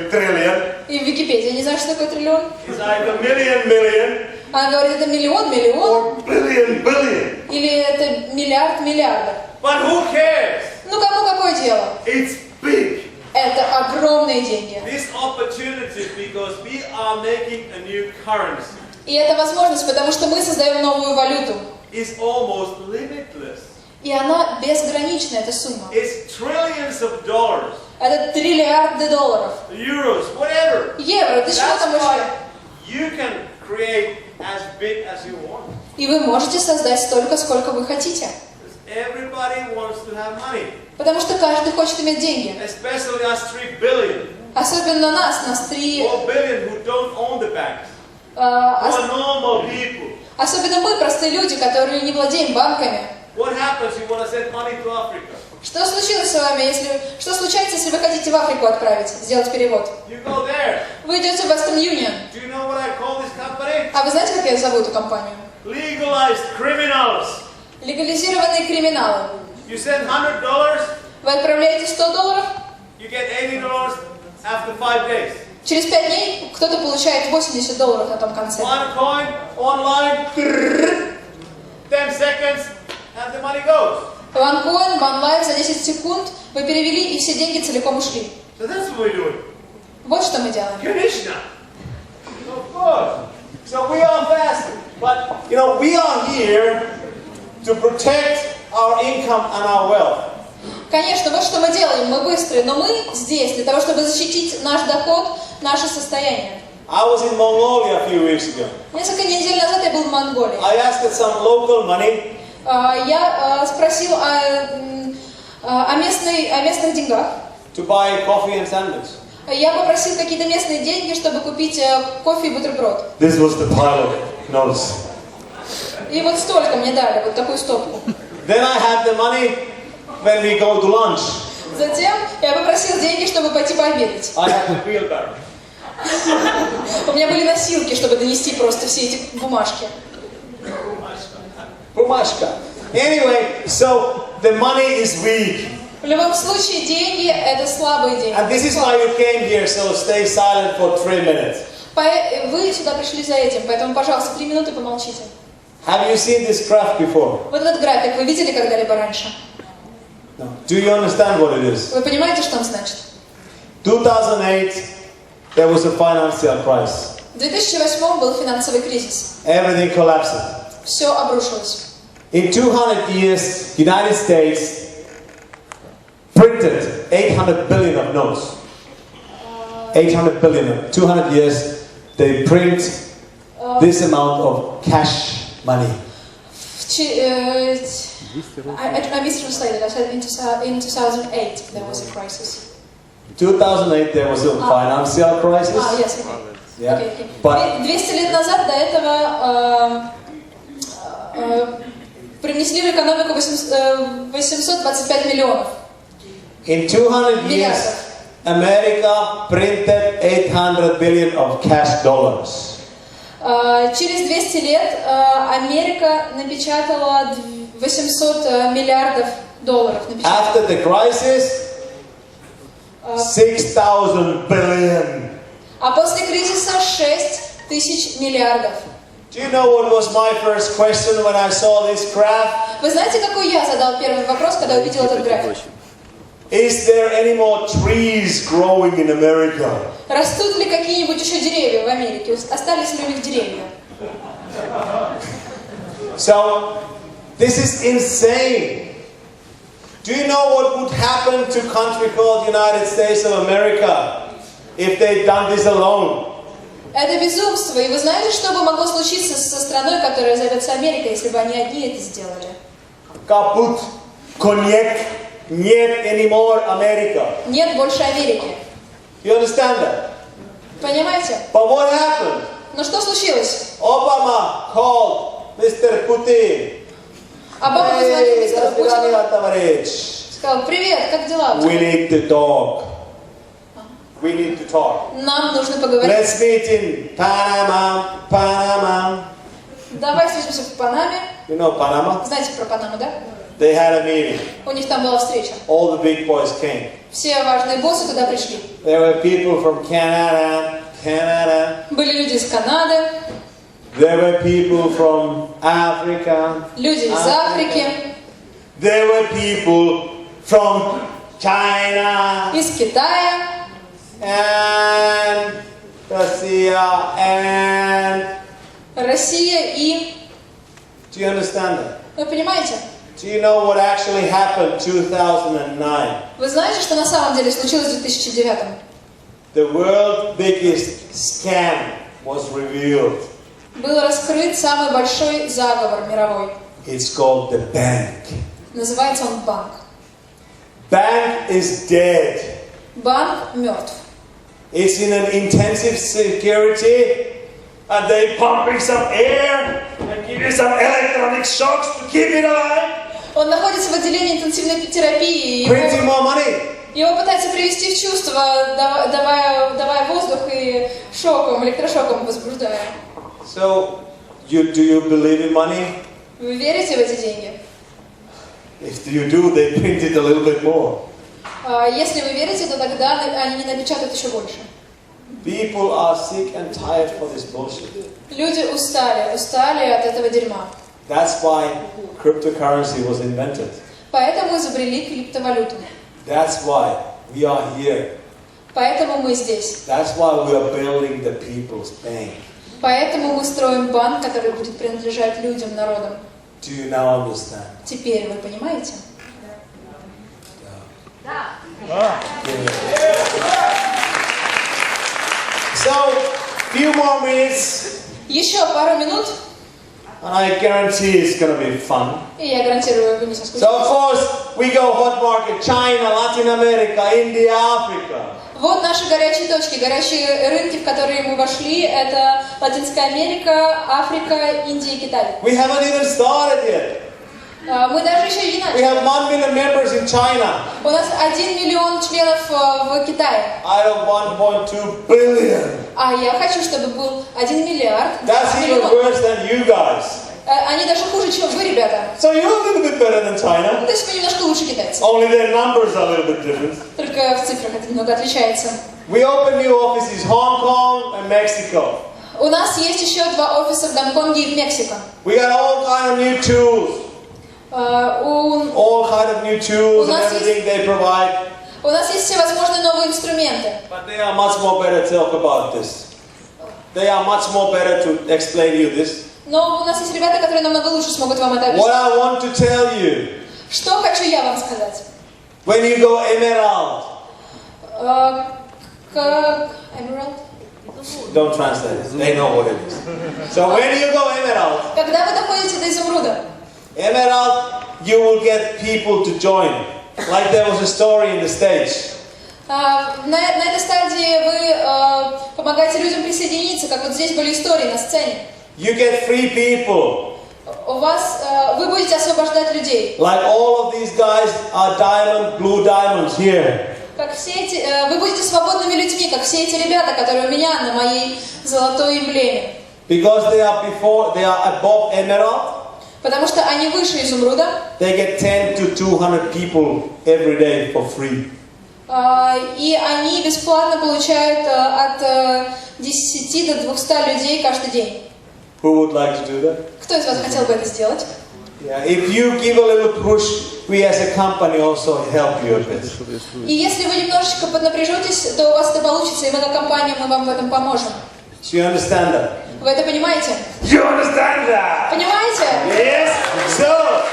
trillion. И в Википедии не знаю, что такое триллион. It's either million. Она говорит, это миллион, Or billion. или это миллиард миллиардов. But who cares? Ну кому какое дело? It's big. Это огромные деньги. This opportunity because we are making a new currency И это возможность, потому что мы создаем новую валюту. is almost limitless. И она безгранична, эта сумма. It's trillions of dollars, Это триллиарды долларов. euros, whatever. Евро, да чего там That's why еще? you can create as big as you want. И вы можете создать столько, сколько вы хотите. Everybody wants to have money, Потому что каждый хочет иметь деньги. especially us 3 billion. Особенно нас 3... 4 billion who don't own the banks. Who are normal people. Особенно мы, простые люди, которые не владеем банками. What happens if you want to send money to Africa? Что случилось с вами, что случается, если вы хотите в Африку отправить, сделать перевод? You go there. Вы идете в Western Union. Do you know what I call this company? А вы знаете, как я зову эту компанию? Legalized criminals. Легализированные криминалы. You send $100, Вы отправляете $100, you get $80 after 5 days. через 5 дней кто-то получает $80 на том конце. OneCoin, online, 10 seconds, and the money goes. OneCoin, OneLife за 10 секунд вы перевели, и все деньги целиком ушли. So that's what we're doing. Вот что мы делаем. Conditioner. Of course. So we are fast. But, you know, we are here to protect our income and our wealth. Конечно, вот что мы делаем, мы быстрые, но мы здесь для того, чтобы защитить наш доход, наше состояние. I was in Mongolia a few weeks ago. Несколько недель назад я был в Монголии. I asked for some local money. Я спросил о местных деньгах. To buy coffee and sandwich. Я попросил какие-то местные деньги, чтобы купить кофе и бутерброд. This was the pile of notes. И вот столько мне дали, вот такую стопку. Then I had the money when we go to lunch. Затем я попросил деньги, чтобы пойти пообедать. I had the wheelbarrow. У меня были носилки, чтобы донести просто все эти бумажки. Bumashka. Anyway, so the money is weak. В любом случае, деньги — это слабые деньги. And this is why you came here, so stay silent for 3 minutes. Вы сюда пришли за этим, поэтому, пожалуйста, 3 минуты помолчите. Have you seen this graph before? Вот этот график вы видели когда-либо раньше? No. Do you understand what it is? Вы понимаете, что он значит? 2008, there was a financial crisis. В 2008 был финансовый кризис. Everything collapsed. Все обрушилось. In 200 years, United States printed 800 billion of notes. 800 billion. 200 years, they print this amount of cash money. I mistranslated. I said in 2008 there was a crisis. 2008 there was a financial crisis. Yes. Yeah. Okay. But 200 лет назад до этого принесли в экономику 825 миллионов. in 200 years, America printed 800 billion of cash dollars. Через 200 лет Америка напечатала 800 миллиардов долларов. After the crisis, 6,000 billion. А после кризиса 6 тысяч миллиардов. Do you know what was my first question when I saw this graph? Вы знаете, какой я задал первый вопрос, когда увидел этот график? Is there any more trees growing in America? Растут ли какие-нибудь еще деревья в Америке? Остались ли у них деревья? So, this is insane. Do you know what would happen to a country called United States of America if they'd done this alone? Это безумство. И вы знаете, что бы могло случиться со страной, которая зовется Америка, если бы они одни это сделали? Kaput, konjak, нет anymore America. Нет больше Америки. You understand that? Понимаете? But what happened? Но что случилось? Obama called Mr. Putin. Обама позвонил мистеру Путину, Tavares. сказал: привет, как дела? We need to talk. We need to talk. Нам нужно поговорить. Let's meet in Panama. Давай встретимся в Панаме. You know Panama? Знаете про Панаму, да? They had a meeting. У них там была встреча. All the big boys came. Все важные боссы туда пришли. There were people from Canada. Были люди из Канады. There were people from Africa. Люди из Африки. There were people from China. Из Китая. And Russia and Россия и... Do you understand that? Вы понимаете? Do you know what actually happened in 2009? Вы знаете, что на самом деле случилось в 2009? The world's biggest scam was revealed. Был раскрыт самый большой заговор мировой. It's called the bank. Называется он банк. Bank is dead. Банк мертв. It's in an intensive security, and they pumping some air and giving some electronic shocks to keep it alive. Он находится в отделении интенсивной терапии. Printing more money. Его пытаются привести в чувство, давая воздух и шоком, электрошоком возбуждая. So, do you believe in money? Вы верите в эти деньги? If you do, they print it a little bit more. Если вы верите, то тогда они не напечатают еще больше. People are sick and tired for this bullshit. Люди устали от этого дерьма. That's why cryptocurrency was invented. Поэтому изобрели криптовалюту. That's why we are here. Поэтому мы здесь. That's why we are building the people's bank. Поэтому мы строим банк, который будет принадлежать людям, народам. Do you now understand? Теперь вы понимаете? So, few more minutes, Еще пару минут, and I guarantee it's going to be fun. и я гарантирую, вы не So, соскучитесь. of course, we go hot market, China, Latin America, India, Africa. Вот наши горячие точки, горячие рынки, в которые мы вошли. Это Латинская Америка, Африка, Индия и Китай. We haven't even started yet. Мы даже еще и не We have начали. 1 million members in China. У нас 1 миллион членов в Китае. I have 1.2 billion. А я хочу, чтобы был 1 миллиард. That's even миллион. worse than you guys. Они даже хуже, чем вы, ребята. So you're a little bit better than China. То есть вы немножко лучше китайцев. Only their numbers are a little bit different. Только в цифрах это немного отличается. We open new offices in Hong Kong and Mexico. У нас есть еще 2 офиса в Гонконге и в Мексико. We got all kind of new tools. All kind of new tools and everything they provide. У нас есть все возможные новые инструменты. But they are much more better to talk about this. They are much more better to explain you this. Но у нас есть ребята, которые намного лучше смогут вам это What объяснить. I want to tell you. Что хочу я вам сказать? When you go emerald. Emerald? Don't translate it. They know what it is. So when you go emerald. Когда вы доходите до изумруда. Emerald, you will get people to join. Like there was a story in the States. На этой стадии вы помогаете людям присоединиться, как вот здесь были истории на сцене. You get free people. Вы будете освобождать людей. Like all of these guys are blue diamonds here. Как все эти, вы будете свободными людьми, как все эти ребята, которые у меня на моей золотой эмблеме. Because they are above emerald. Потому что они выше изумруда. They get 10 to 200 people every day for free. И они бесплатно получают от 10 до 200 людей каждый день. Who would like to do that? Кто из вас хотел бы это сделать? Yeah, if you give a little push, we as a company also help you a bit. И если вы немножечко поднапряжетесь, то у вас это получится, и мы как компания, мы вам в этом поможем. Do you understand that? Вы это понимаете? You understand that? Понимаете? Yes. So,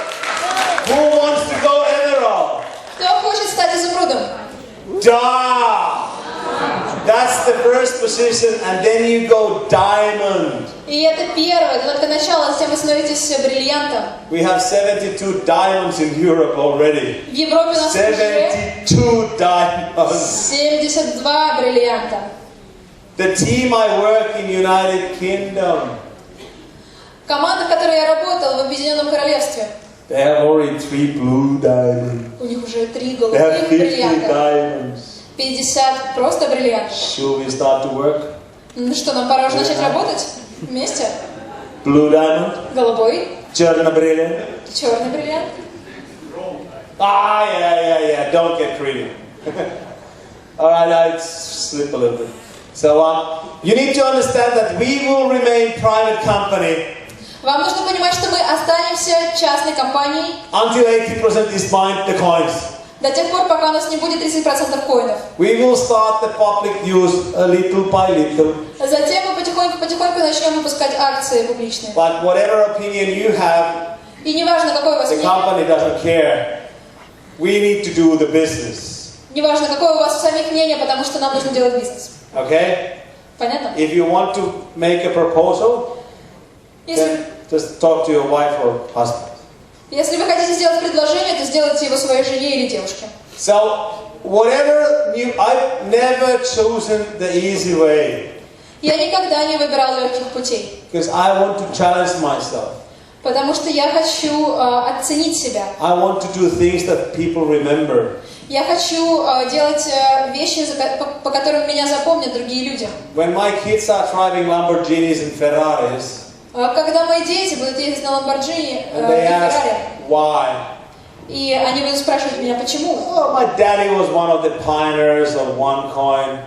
who wants to go emerald? Кто хочет стать изумрудом? Da. That's the first position, and then you go diamond. И это первое, это только начало, затем вы становитесь бриллиантом. We have 72 diamonds in Europe already. В Европе у нас уже 72 diamonds. 72 бриллианта. The team I work in United Kingdom. Команда, в которой я работал в Объединенном Королевстве. They have already 3 blue diamonds. У них уже 3 They голубых have 50 бриллианта. diamonds. 50 просто бриллиантов. Should we start to work? Ну что, нам пора уже начать работать вместе? Blue diamond. Голубой. Черный бриллиант. Черный бриллиант. Yeah. Don't get greedy. Alright, I'll slip a little bit. So, you need to understand that we will remain private company. Вам нужно понимать, что мы останемся частной компанией Until 80% is mined the coins. до тех пор, пока у нас не будет 30% коинов. We will start the public use a little by little. Затем мы потихоньку начнем выпускать акции публичные. But whatever opinion you have, И неважно, какое у вас the мнение, company doesn't care. We need to do the business. неважно, какое у вас у самих мнение, потому что нам нужно делать бизнес. Okay? Понятно? If you want to make a proposal, then just talk to your wife or husband. Если вы хотите сделать предложение, то сделайте его своей жене или девушке. So, I've never chosen the easy way. Я никогда не выбирал легких путей, Because I want to challenge myself. потому что я хочу оценить себя. I want to do things that people remember. Я хочу делать вещи, по которым меня запомнят другие люди. When my kids are driving Lamborghinis and Ferraris, Когда мои дети будут ездить на Ламборджини и and they ask Феррари, why. и они будут спрашивать меня, почему. Oh, my daddy was one of the pioneers of OneCoin.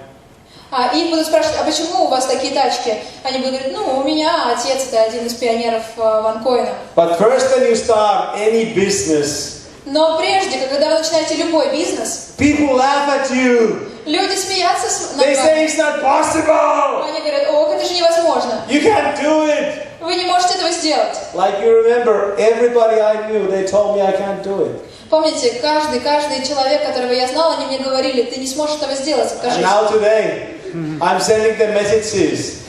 И будут спрашивать, а почему у вас такие тачки? Они будут говорить, ну, у меня отец это один из пионеров OneCoin. But first when you start any business, Но прежде, когда вы начинаете любой бизнес, people laugh at you. люди смеются над They say вами. it's not possible. Они говорят, о, это же невозможно. You can't do it. Вы не можете этого сделать. Like you remember, everybody I knew, they told me I can't do it. Помните, каждый человек, которого я знал, они мне говорили, ты не сможешь этого сделать, And откажись. now today, I'm sending them messages.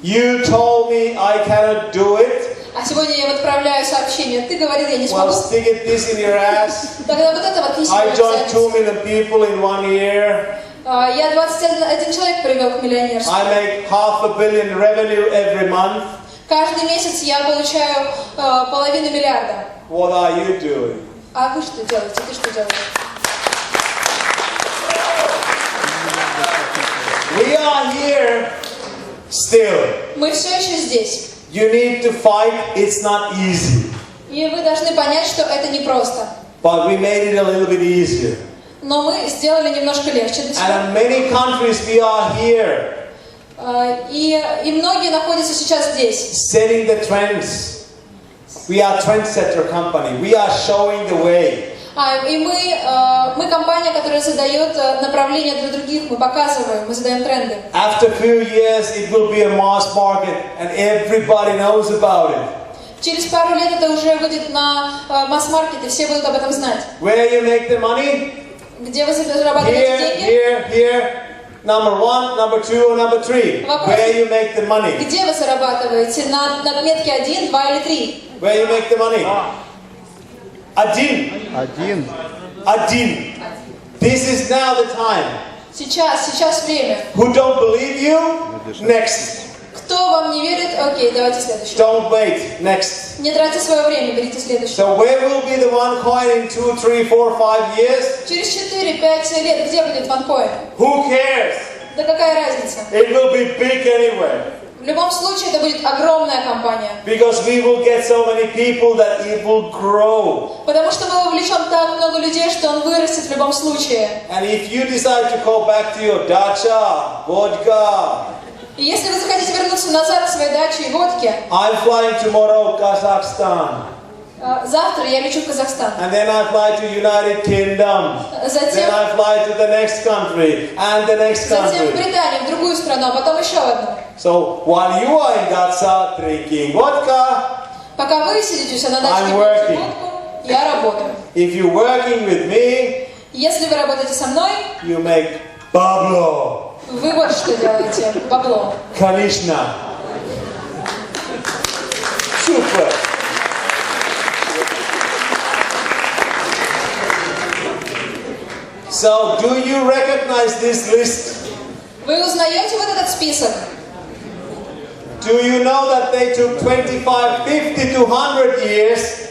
You told me I cannot do it. А сегодня я им отправляю сообщение, ты говорил, я не Well, смогу. stick it this in your ass. Тогда вот это воткни себе I в joined 2 задницу. million people in 1 year. Я 21 человек привел к миллионерству. I make $500 million revenue every month. Каждый месяц я получаю $500 миллиарда. What are you doing? А вы что делаете? Ты что делаешь? We are here still. Мы все еще здесь. You need to fight. It's not easy. И вы должны понять, что это непросто. But we made it a little bit easier. Но мы сделали немножко легче для себя. And in many countries we are here. И многие находятся сейчас здесь. Setting the trends. We are trendsetter company. We are showing the way. И мы компания, которая задает направление для других, мы показываем, мы задаем тренды. After a few years, it will be a mass market, and everybody knows about it. Через пару лет это уже выйдет на масс-маркет, и все будут об этом знать. Where you make the money? Где вы зарабатываете деньги? Here. Number 1, number 2, number 3. Where you make the money? Где вы зарабатываете? На отметке 1, 2 или 3? Where you make the money? Один. This is now the time. Сейчас время. Who don't believe you? Next. Кто вам не верит? Окей, давайте следующий. Don't wait. Next. Не тратьте свое время, берите следующий. So where will be the OneCoin in 2, 3, 4, 5 years? Через 4-5 лет где будет OneCoin? Who cares? Да какая разница? It will be big anyway. В любом случае это будет огромная компания. Because we will get so many people that it will grow. Потому что мы вовлечем так много людей, что он вырастет в любом случае. And if you decide to go back to your dacha, vodka. И если вы захотите вернуться назад к своей даче и водке, I'm flying tomorrow Kazakhstan. завтра я лечу в Казахстан. And then I fly to United Kingdom. Затем Then I fly to the next country and the next в country. Британию, в другую страну, а потом еще в одну. So while you are in Dacha drinking vodka, Пока вы сидите у себя на даче и I'm пьете водку, я работаю. if you're working with me, Если вы работаете со мной, you make bubble. вы вот что делаете, бабло. Конечно. Super. So, do you recognize this list? Вы узнаете вот этот список? Do you know that they took 25, 50 to 100 years?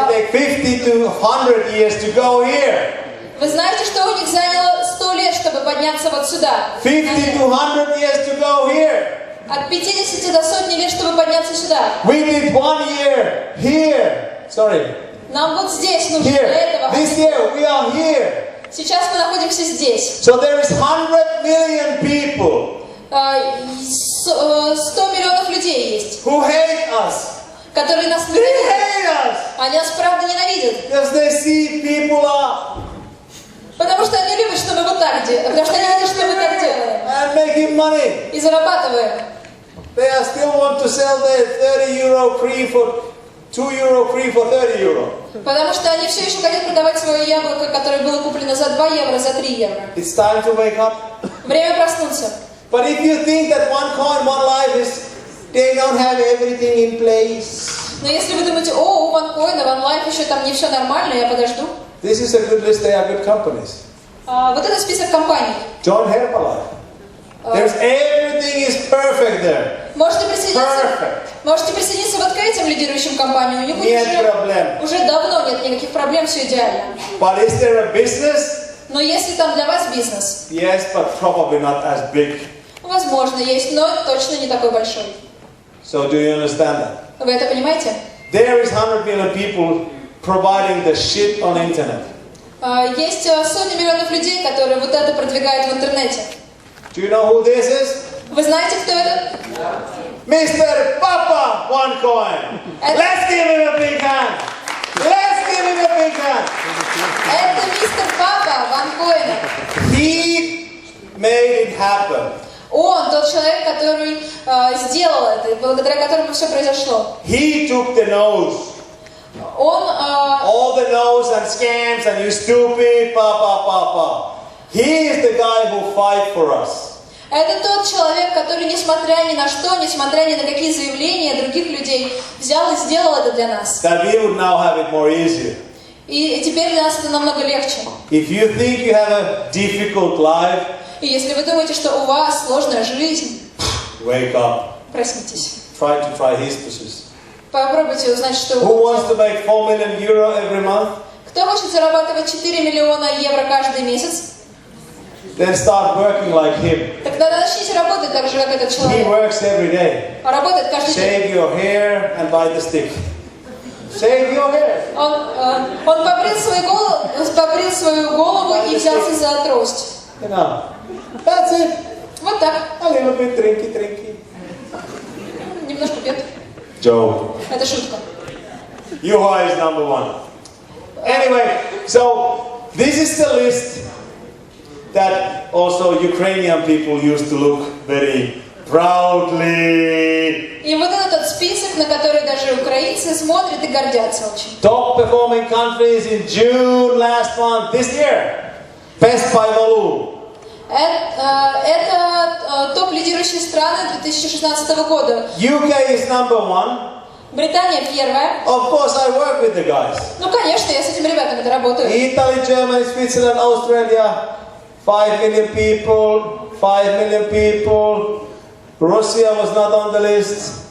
They take 50 to 100 years to go here. Вы знаете, что у них заняло 100 лет, чтобы подняться вот сюда? 50 to 100 years to go here. От 50 до сотни лет, чтобы подняться сюда. We did 1 year here. Sorry. Нам вот здесь нужно для Here. этого. This year we are here. Сейчас мы находимся здесь. So there is 100 million people 100 миллионов людей есть, who hate us. которые нас They ненавидят. hate us Они нас правда ненавидят. because they see people are Потому что они любят, что мы вот так делаем. Потому что они видят, что мы так делаем. and making money. И зарабатываем. They are still want to sell their 30 euro cream for 2 euro cream for 30 euro. Потому что они все еще хотят продавать свое яблоко, которое было куплено за 2 евро, за 3 евро. It's time to wake up. Время проснуться. But if you think that OneCoin, One Life is, they don't have everything in place. Но если вы думаете, о, у OneCoin, OneLife еще там не все нормально, я подожду. This is a good list. They are good companies. Вот это список компаний. Join Herbalife. There's everything is perfect there. Можете присоединиться, Perfect. можете присоединиться вот к этим лидирующим компаниям. У них Нет проблем. уже давно нет никаких проблем, все идеально. But is there a business? Но если там для вас бизнес, Yes, but probably not as big. возможно, есть, но точно не такой большой. So do you understand that? Вы это понимаете? There is 100 million people providing the shit on internet. Есть сотни миллионов людей, которые вот это продвигают в интернете. Do you know who this is? Вы знаете, кто это? Mr. Papa OneCoin. Let's give him a big hand. Let's give him a big hand. Это мистер Папа OneCoin. He made it happen. Он тот человек, который сделал это, и благодаря которому все произошло. He took the nose. Он All the nose and scams and you stupid, papa. He is the guy who fight for us. это тот человек, который, несмотря ни на что, несмотря ни на какие заявления других людей, взял и сделал это для нас. That we would now have it more easier. И теперь для нас это намного легче. If you think you have a difficult life, И если вы думаете, что у вас сложная жизнь, wake up. проснитесь. Try his business. Попробуйте узнать, что Who wants to make 4 million euro every month? Кто хочет зарабатывать 4 миллиона евро каждый месяц? then start working like him. Тогда начните работать так же, как этот He человек. works every day. Он работает каждый день. Shave your hair and buy the stick. Shave your hair. Он побрил свою голову и взялся за трость. You know, that's it. Вот так. A little bit drinky. Немножко пьет. Joe. Это шутка. Yuhua is number one. Anyway, so this is the list that also Ukrainian people used to look very proudly. И вот это тот список, на который даже украинцы смотрят и гордятся очень. Top performing countries in June last month, this year. Best by volume. Это топ-лидирующие страны 2016 года. UK is number one. Британия первая. Of course, I work with the guys. Ну, конечно, я с этими ребятами работаю. Italy, Germany, Switzerland, Australia, 5 million people, 5 million people. Russia was not on the list.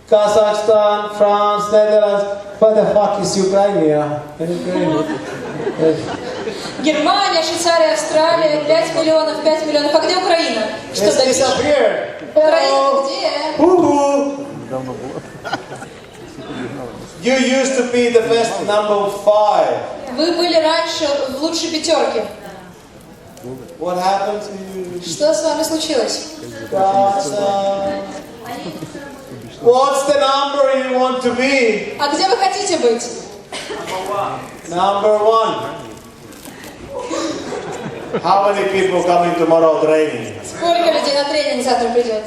Kazakhstan, France, Netherlands. What the fuck is Ukraine? Германия, Швейцария, Австралия, 5 миллионов, 5 миллионов. А где Украина? Что It's допишешь? disappeared. Украина где? Woohoo! You used to be the best number 5. Вы были раньше в лучшей пятерке. What happened to you? Что с вами случилось? What's the number you want to be? А где вы хотите быть? Number 1. How many people coming tomorrow training? Сколько людей на тренинг завтра придет?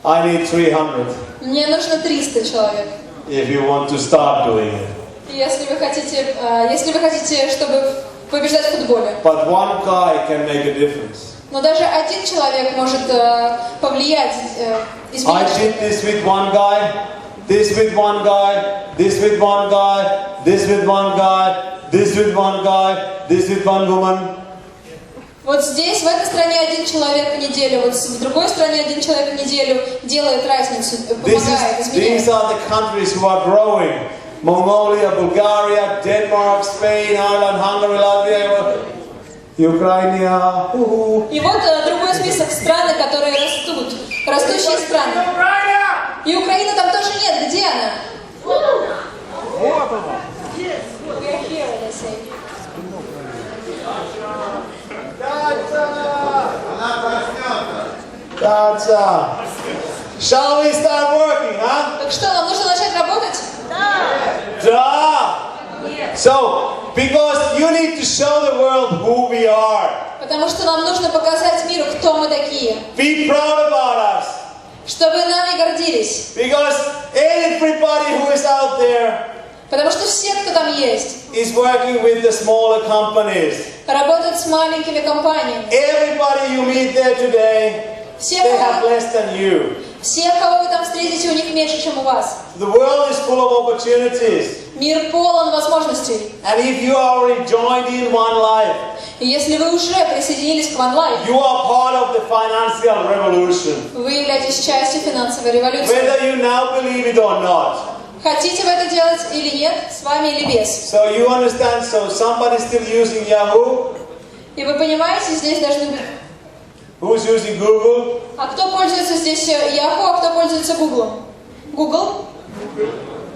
I need 300 Мне нужно 300 человек. if you want to start doing it. Если вы хотите, чтобы побеждать в футболе. But one guy can make a difference. Но даже один человек может повлиять, I изменить. did this with one guy, this with one guy, this with one guy, this with one guy, this with one guy, this with one woman. Вот здесь, в этой стране один человек в неделю, вот в другой стране один человек в неделю делает разницу, помогает, изменяет. These are the countries who are growing. Mongolia, Bulgaria, Denmark, Spain, Ireland, Hungary, Latvia, Ukraine. И вот другой список стран, которые растут. Растущие страны. И Украины там тоже нет. Где она? Вот она. Shall we start working, huh? Так что, нам нужно начать работать? Да. So, because you need to show the world who we are. Потому что нам нужно показать миру, кто мы такие. Be proud about us. Чтобы нами гордились. Because everybody who is out there Потому что все, кто там есть, is working with the smaller companies. работают с маленькими компаниями. Everybody you meet there today, they have less than you. Всех, кого вы там встретите, у них меньше, чем у вас. The world is full of opportunities. Мир полон возможностей. And if you are already joined in One Life, И если вы уже присоединились к OneLife, you are part of the financial revolution. вы являетесь частью финансовой революции. Whether you now believe it or not. Хотите вы это делать или нет, с вами или без. So you understand, so somebody still using Yahoo? И вы понимаете, здесь должны быть... Who's using Google? А кто пользуется здесь Yahoo, а кто пользуется Google? Google?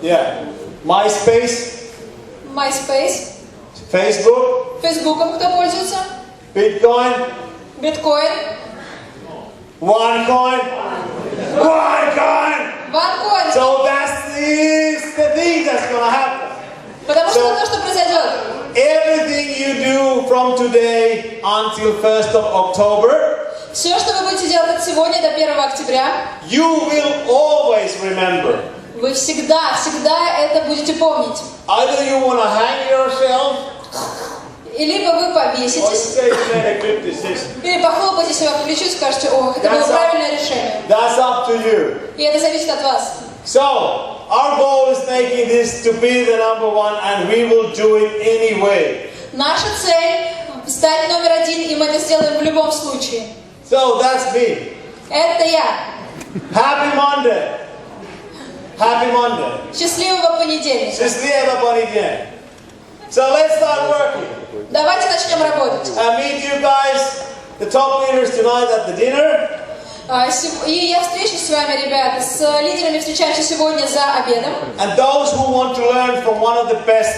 Yeah. MySpace? MySpace? Facebook? Фейсбуком кто пользуется? Bitcoin? Биткоин? OneCoin? OneCoin! OneCoin? So that's the thing that's gonna happen. Потому что то, что произойдет. Everything you do from today until 1st of October, Все, что вы будете делать от сегодня до 1 октября, you will always remember. вы всегда это будете помнить. Either you want to hang yourself, И либо вы or you повеситесь, say you made a good decision. или похлопаете себя по плечу и скажете: ох, это было правильное решение. That's up to you. И это зависит от вас. So, our goal is making this to be the number 1, and we will do it anyway. Наша цель стать номер 1, и мы это сделаем в любом случае. So that's me. Это я. Happy Monday. Happy Monday. Счастливого понедельника. Счастливого понедельника. So let's start working. Давайте начнем работать. I meet you guys, the top leaders tonight at the dinner. И я встречусь с вами, ребята, с лидерами встречаемся сегодня за обедом. And those who want to learn from one of the best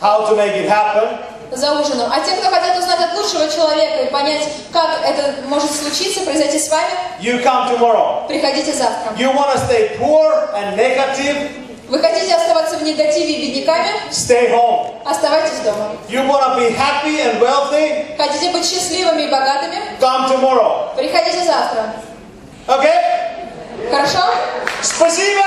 how to make it happen. За ужином. А те, кто хотят узнать от лучшего человека и понять, как это может случиться, произойти с вами, You come tomorrow. приходите завтра. You want to stay poor and negative? Вы хотите оставаться в негативе и бедняками? Stay home. Оставайтесь дома. You want to be happy and wealthy? Хотите быть счастливыми и богатыми? Come tomorrow. Приходите завтра. Okay? Хорошо? Спасибо!